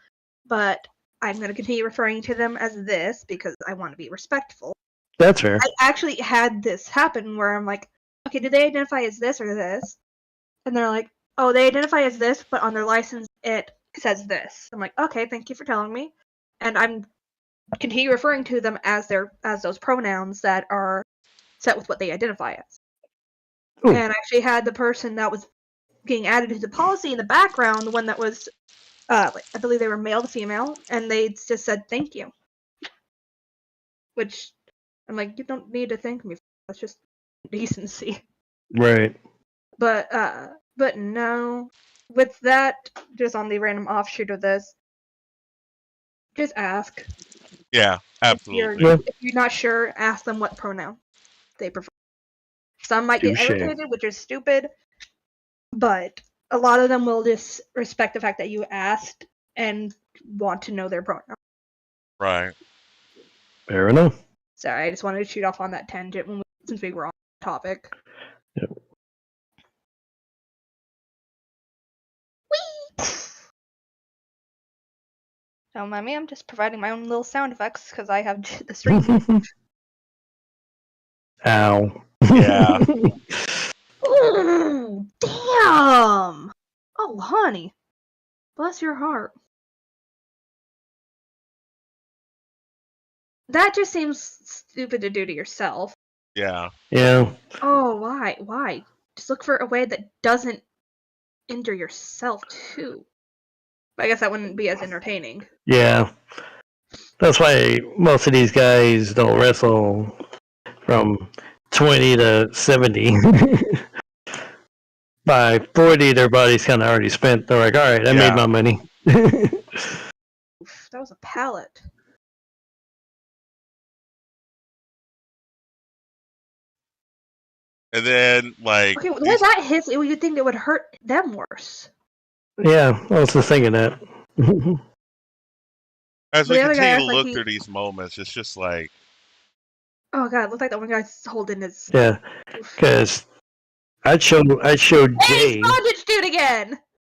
but I'm gonna continue referring to them as this because I want to be respectful. That's fair. I actually had this happen where I'm like, okay, do they identify as this or this? And they're like, oh, they identify as this, but on their license it says this. I'm like, okay, thank you for telling me. And I'm continue referring to them as those pronouns that are set with what they identify as. Ooh. And I actually had the person that was being added to the policy in the background, the one that was, I believe they were male to female, and they just said thank you. Which, I'm like, you don't need to thank me. That's just decency. Right. But no. With that, just on the random offshoot of this, just ask. Yeah, absolutely. If you're not sure, ask them what pronoun they prefer. Some might get irritated, which is stupid, but a lot of them will just respect the fact that you asked and want to know their pronoun. Right. Fair enough. Sorry, I just wanted to shoot off on that tangent since we were on the topic. Yep. Whee! Don't mind me, I'm just providing my own little sound effects because I have the stream. Ow. Yeah. Ooh, damn! Oh, honey. Bless your heart. That just seems stupid to do to yourself. Yeah. Yeah. Oh, why? Why? Just look for a way that doesn't injure yourself, too. But I guess that wouldn't be as entertaining. Yeah. That's why most of these guys don't wrestle from 20 to 70. By 40, their body's kind of already spent. They're like, all right, I made my money. Oof, that was a pallet. And then, like, Okay, the way that hits, you'd think it would hurt them worse. Yeah, I was just thinking that. as But we the other guy continue to acts like look he- through these moments, it's just like, Oh god, it looked like that one guy's holding his. Yeah, because I showed Hey, Jay. bondage dude again.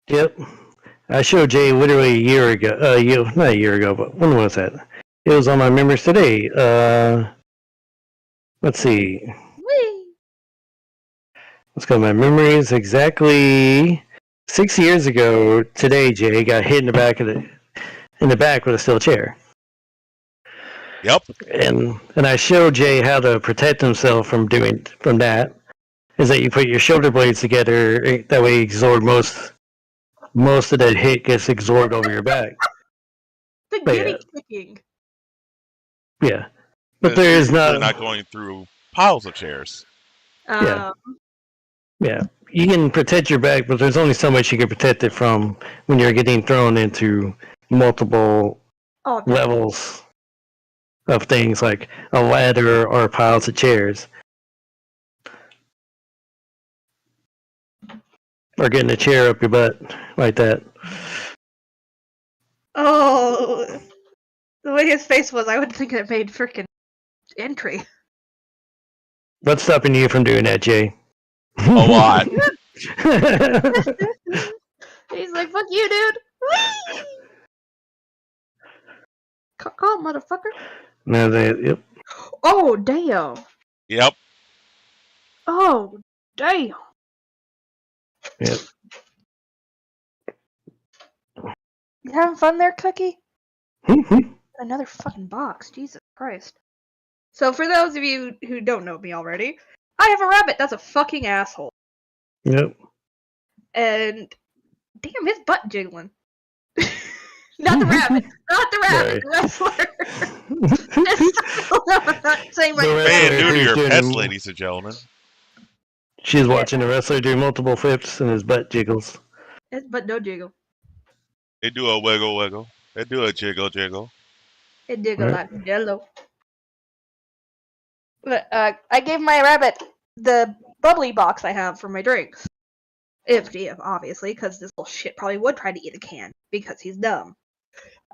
Yep, I showed Jay literally a year ago. Not a year ago, but when was that? It was on my memories today. Let's see. Whee! Let's go. My memories exactly 6 years ago today. Jay got hit in the back with a steel chair. yep. And I showed Jay how to protect himself from that. Is that you put your shoulder blades together? That way, you absorb most of that hit gets absorbed over your back. The But giddy kicking. Yeah, but It's there is usually not. not going through piles of chairs. Yeah. Yeah, you can protect your back, but there's only so much you can protect it from when you're getting thrown into multiple levels of things like a ladder or piles of chairs. Or getting a chair up your butt like that. Oh, the way his face was, I would think it made freaking entry. What's stopping you from doing that, Jay? A lot. He's like, fuck you, dude. Whee! Call, motherfucker. No, yep. Oh, damn. Yep. Oh, damn. Yep. You having fun there, Cookie? Another fucking box. Jesus Christ. So, for those of you who don't know me already, I have a rabbit that's a fucking asshole. Yep. And, damn, his butt jiggling. Not the rabbit. Not the rabbit. The wrestler. Not saying like Man, due to your doing- pets, ladies and gentlemen. She's watching the wrestler do multiple flips and his butt jiggles. His butt no jiggle. They do a wiggle wiggle. They do a jiggle jiggle. It jiggle Right. like jello. But, I gave my rabbit the bubbly box I have for my drinks. Empty, obviously, because this little shit probably would try to eat a can because he's dumb.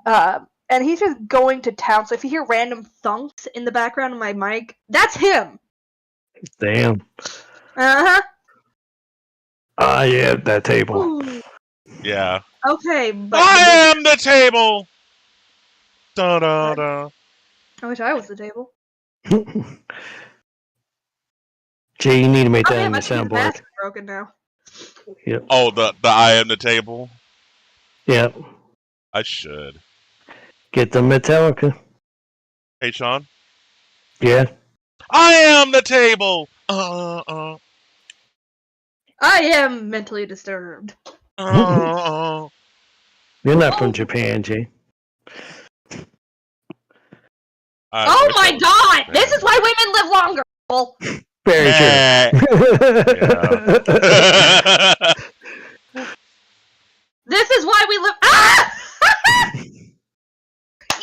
And he's just going to town. So if you hear random thunks in the background of my mic, that's him. Damn. Uh-huh. Ah, yeah, that table. Ooh. Yeah. Okay, but I am the table. Da da da. I wish I was the table. Jay, you need to make Oh that yeah, in my the TV's soundboard. mask is broken now. Yep. Oh, the I am the table. Yep. I should. Get the Metallica. Hey, Sean. Yeah. I am the table. I am mentally disturbed. You're not from Japan, Jay. Oh my god! This is why women live longer! Well, Very true. this is why we live. Ah!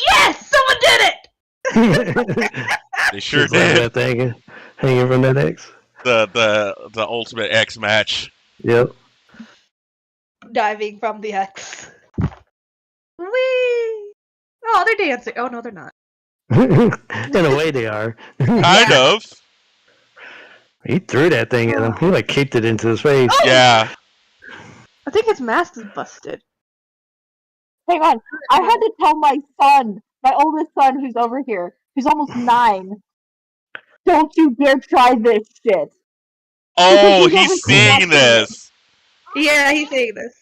Yes! Someone did it! They sure Just like did. that thing hanging from that X. The ultimate X match. Yep. Diving from the X. Whee! Oh, they're dancing. Oh, no, they're not. In a way, they are. Kind of. He threw that thing at him. He like kicked it into his face. Oh! Yeah. I think his mask is busted. Hang on. I had to tell my son, my oldest son who's over here, who's almost 9, don't you dare try this shit. Oh, he's seeing this. Yeah, he's saying this.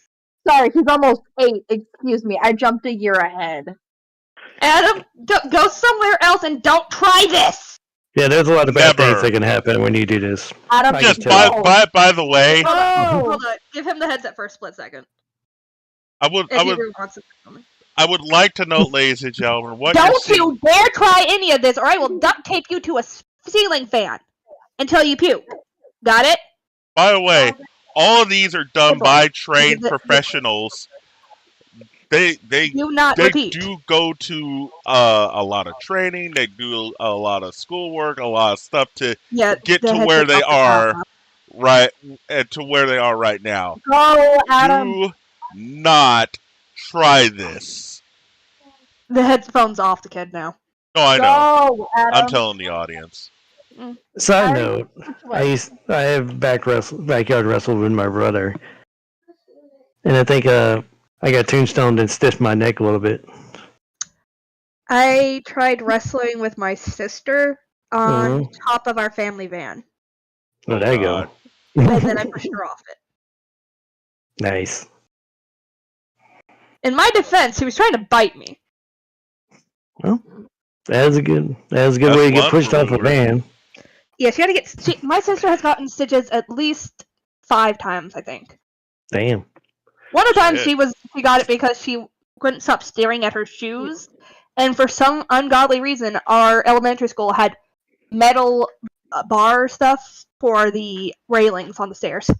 Sorry, he's almost 8. Excuse me. I jumped a year ahead. Adam, go somewhere else and don't try this! Yeah, there's a lot of bad Never. things that can happen when you do this. Adam, Just tell. by the way, Hold on. Give him the headset for a split second. I would If he really wants to tell me. I would like to note, ladies and gentlemen, what Don't you're seeing. you dare try any of this, or I will duct tape you to a ceiling fan until you puke. Got it? By the way, all of these are done by trained professionals They Do not they repeat. do go to a lot of training. They do a lot of schoolwork, a lot of stuff to Yeah, get they to had where to they up the top are up. right to where they are right now. Go, Adam. Do not try this. The headphones off the kid now. Oh, I know. Go, I'm Adam. telling the audience. Side Adam, note, which way? I have backyard wrestled with my brother, and I think I got tombstoned and stiffed my neck a little bit. I tried wrestling with my sister on top of our family van, Oh, there you go. and then I pushed her off it. Nice. In my defense, he was trying to bite me. Well, that's a good way to That's get one pushed off a rule. van. Yeah, she had to get. My sister has gotten stitches at least 5 times, I think. Damn. One of the times Shit. she got it because she couldn't stop staring at her shoes, and for some ungodly reason, our elementary school had metal bar stuff for the railings on the stairs,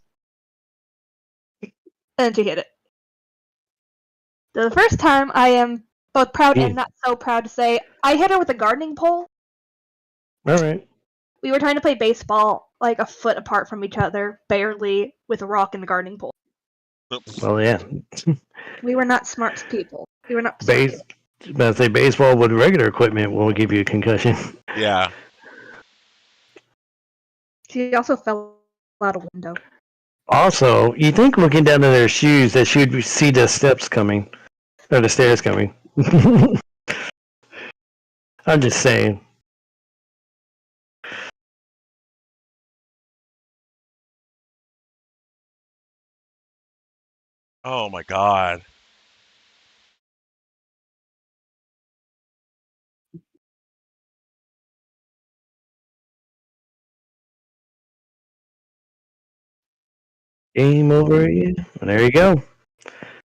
and she hit it. The first time, I am both proud and not so proud to say, I hit her with a gardening pole. All right. We were trying to play baseball like a foot apart from each other, barely, with a rock and a gardening pole. Well, yeah. We were not smart people. We were not smart kids. But I say baseball with regular equipment will give you a concussion. Yeah. She also fell out a window. Also, you think looking down at their shoes that she would see the steps coming, or the stairs coming. I'm just saying. Oh my God. Game over. Yeah. There you go.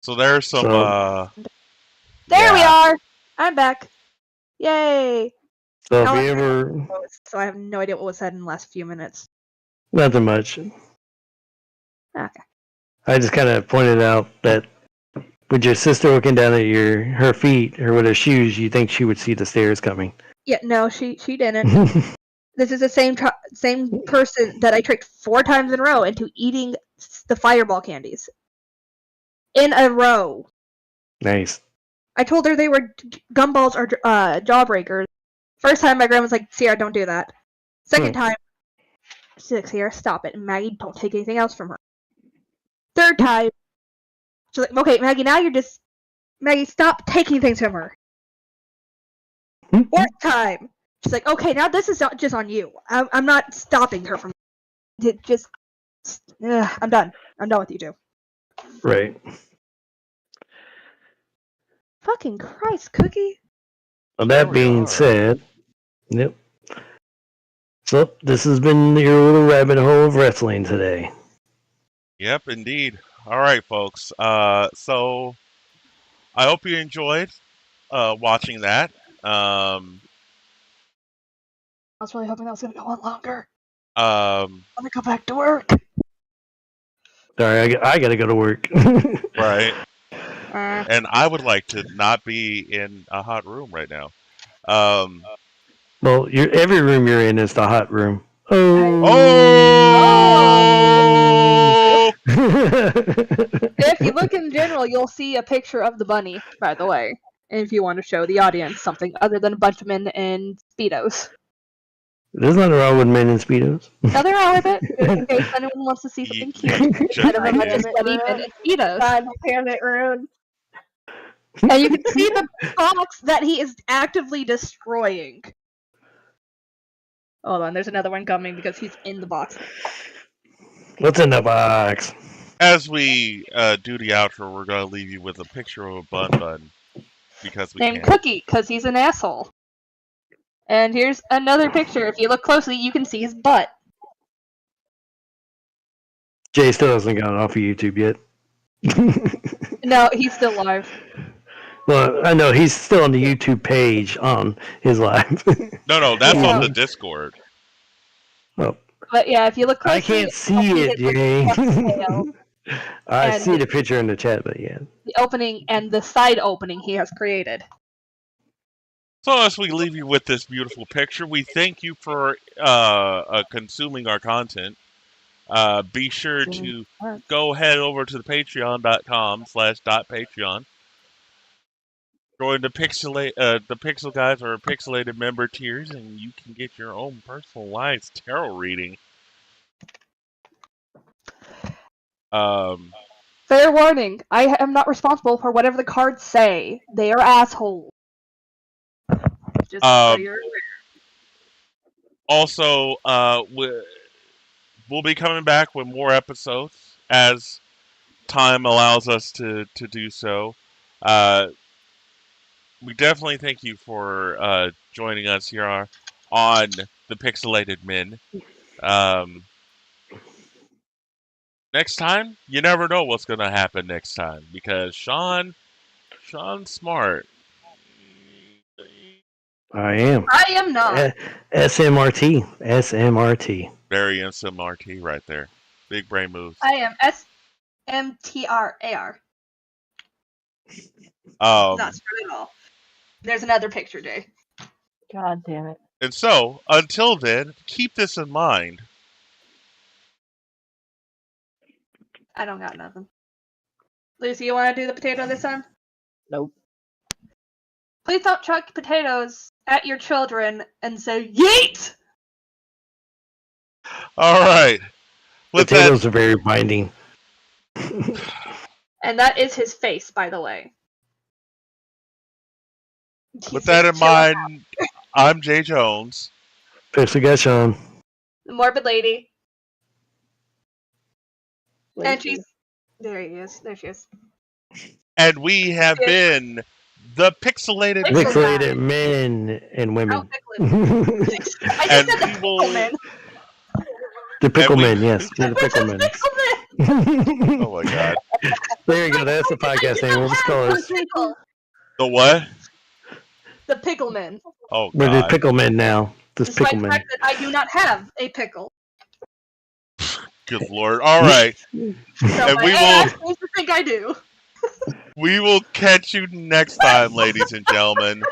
So there's some. There we yeah. are! I'm back. Yay! So Now if you I'm ever, So I have no idea what was said in the last few minutes. nothing much. Okay. I just kind of pointed out that with your sister looking down at her feet or with her shoes, you think she would see the stairs coming. Yeah, no, she didn't. This is the same person that I tricked 4 times in a row into eating the fireball candies. In a row. Nice. I told her they were gumballs or jawbreakers. First time, my grandma's like, Sierra, don't do that. Second time, she's like, Sierra, stop it. And Maggie, don't take anything else from her. Third time, she's like, okay, Maggie, now you're just... Maggie, stop taking things from her. Fourth time, she's like, okay, now this is just on you. I'm not stopping her from... Just... I'm done. I'm done with you two. Right. Fucking Christ, Cookie. Well, that being said, yep. So this has been your little rabbit hole of wrestling today. Yep, indeed. All right, folks. So I hope you enjoyed watching that. I was really hoping that was going to go on longer. Um, I'm going to go back to work. Sorry, I gotta go to work. right. And I would like to not be in a hot room right now. Well, every room you're in is the hot room. Oh! If you look in general, you'll see a picture of the bunny, by the way. If you want to show the audience something other than a bunch of men in Speedos. There's nothing wrong with men in Speedos. Nothing wrong with it, in case anyone wants to see something cute. Instead of a bunch of sweaty men in Speedos. Panic room. And you can see the box that he is actively destroying. Hold on, there's another one coming because he's in the box. What's in the box? As we do the outro, we're going to leave you with a picture of a bun because we Named can. Cookie, because he's an asshole. And here's another picture. If you look closely, you can see his butt. Jay still hasn't gotten off of YouTube yet. No, he's still live. Well, I know he's still on the YouTube page on his live. No, that's on the Discord. Well, but yeah, if you look closely, I can't see it, Jay. I see the picture in the chat, but yeah. opening and the side opening he has created. So as we leave you with this beautiful picture, we thank you for consuming our content. Be sure to go head over to the patreon.com/.patreon. Join the Pixel Guys or Pixelated member tiers, and you can get your own personalized tarot reading. Fair warning, I am not responsible for whatever the cards say. They are assholes. Just so you're aware. Also, we'll be coming back with more episodes as time allows us to do so. We definitely thank you for joining us here on the Pixelated Men. Next time, you never know what's going to happen next time because Sean's smart. I am. I am not. SMRT. Very SMRT right there. Big brain moves. I am SMTRAR. Not smart at all. There's another picture, Jay. God damn it. And so, until then, keep this in mind. I don't got nothing. Lucy, you want to do the potato this time? Nope. Please don't chuck potatoes at your children and say, yeet! All right. Potatoes are very binding. And that is his face, by the way. With that in mind, I'm Jay Jones. Pixel Guy Sean. The Morbid Lady. Lazy. And she's... There he is. There she is. And we have been the Pixelated Men and women. Oh, I just said the pickle men. The pickle men, yes. We're the pickle men. Oh my god. There you go. That's the podcast name. We'll just call it. The what? The pickle men. Oh god. We're the pickle men now. This Despite pickle the men. fact that I do not have a pickle. Good lord. All right. So And my we ass seems to think I do. We will catch you next time, ladies and gentlemen.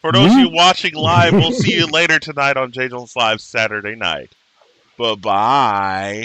For those of you watching live, we'll see you later tonight on J Jones Live Saturday night. Bye-bye.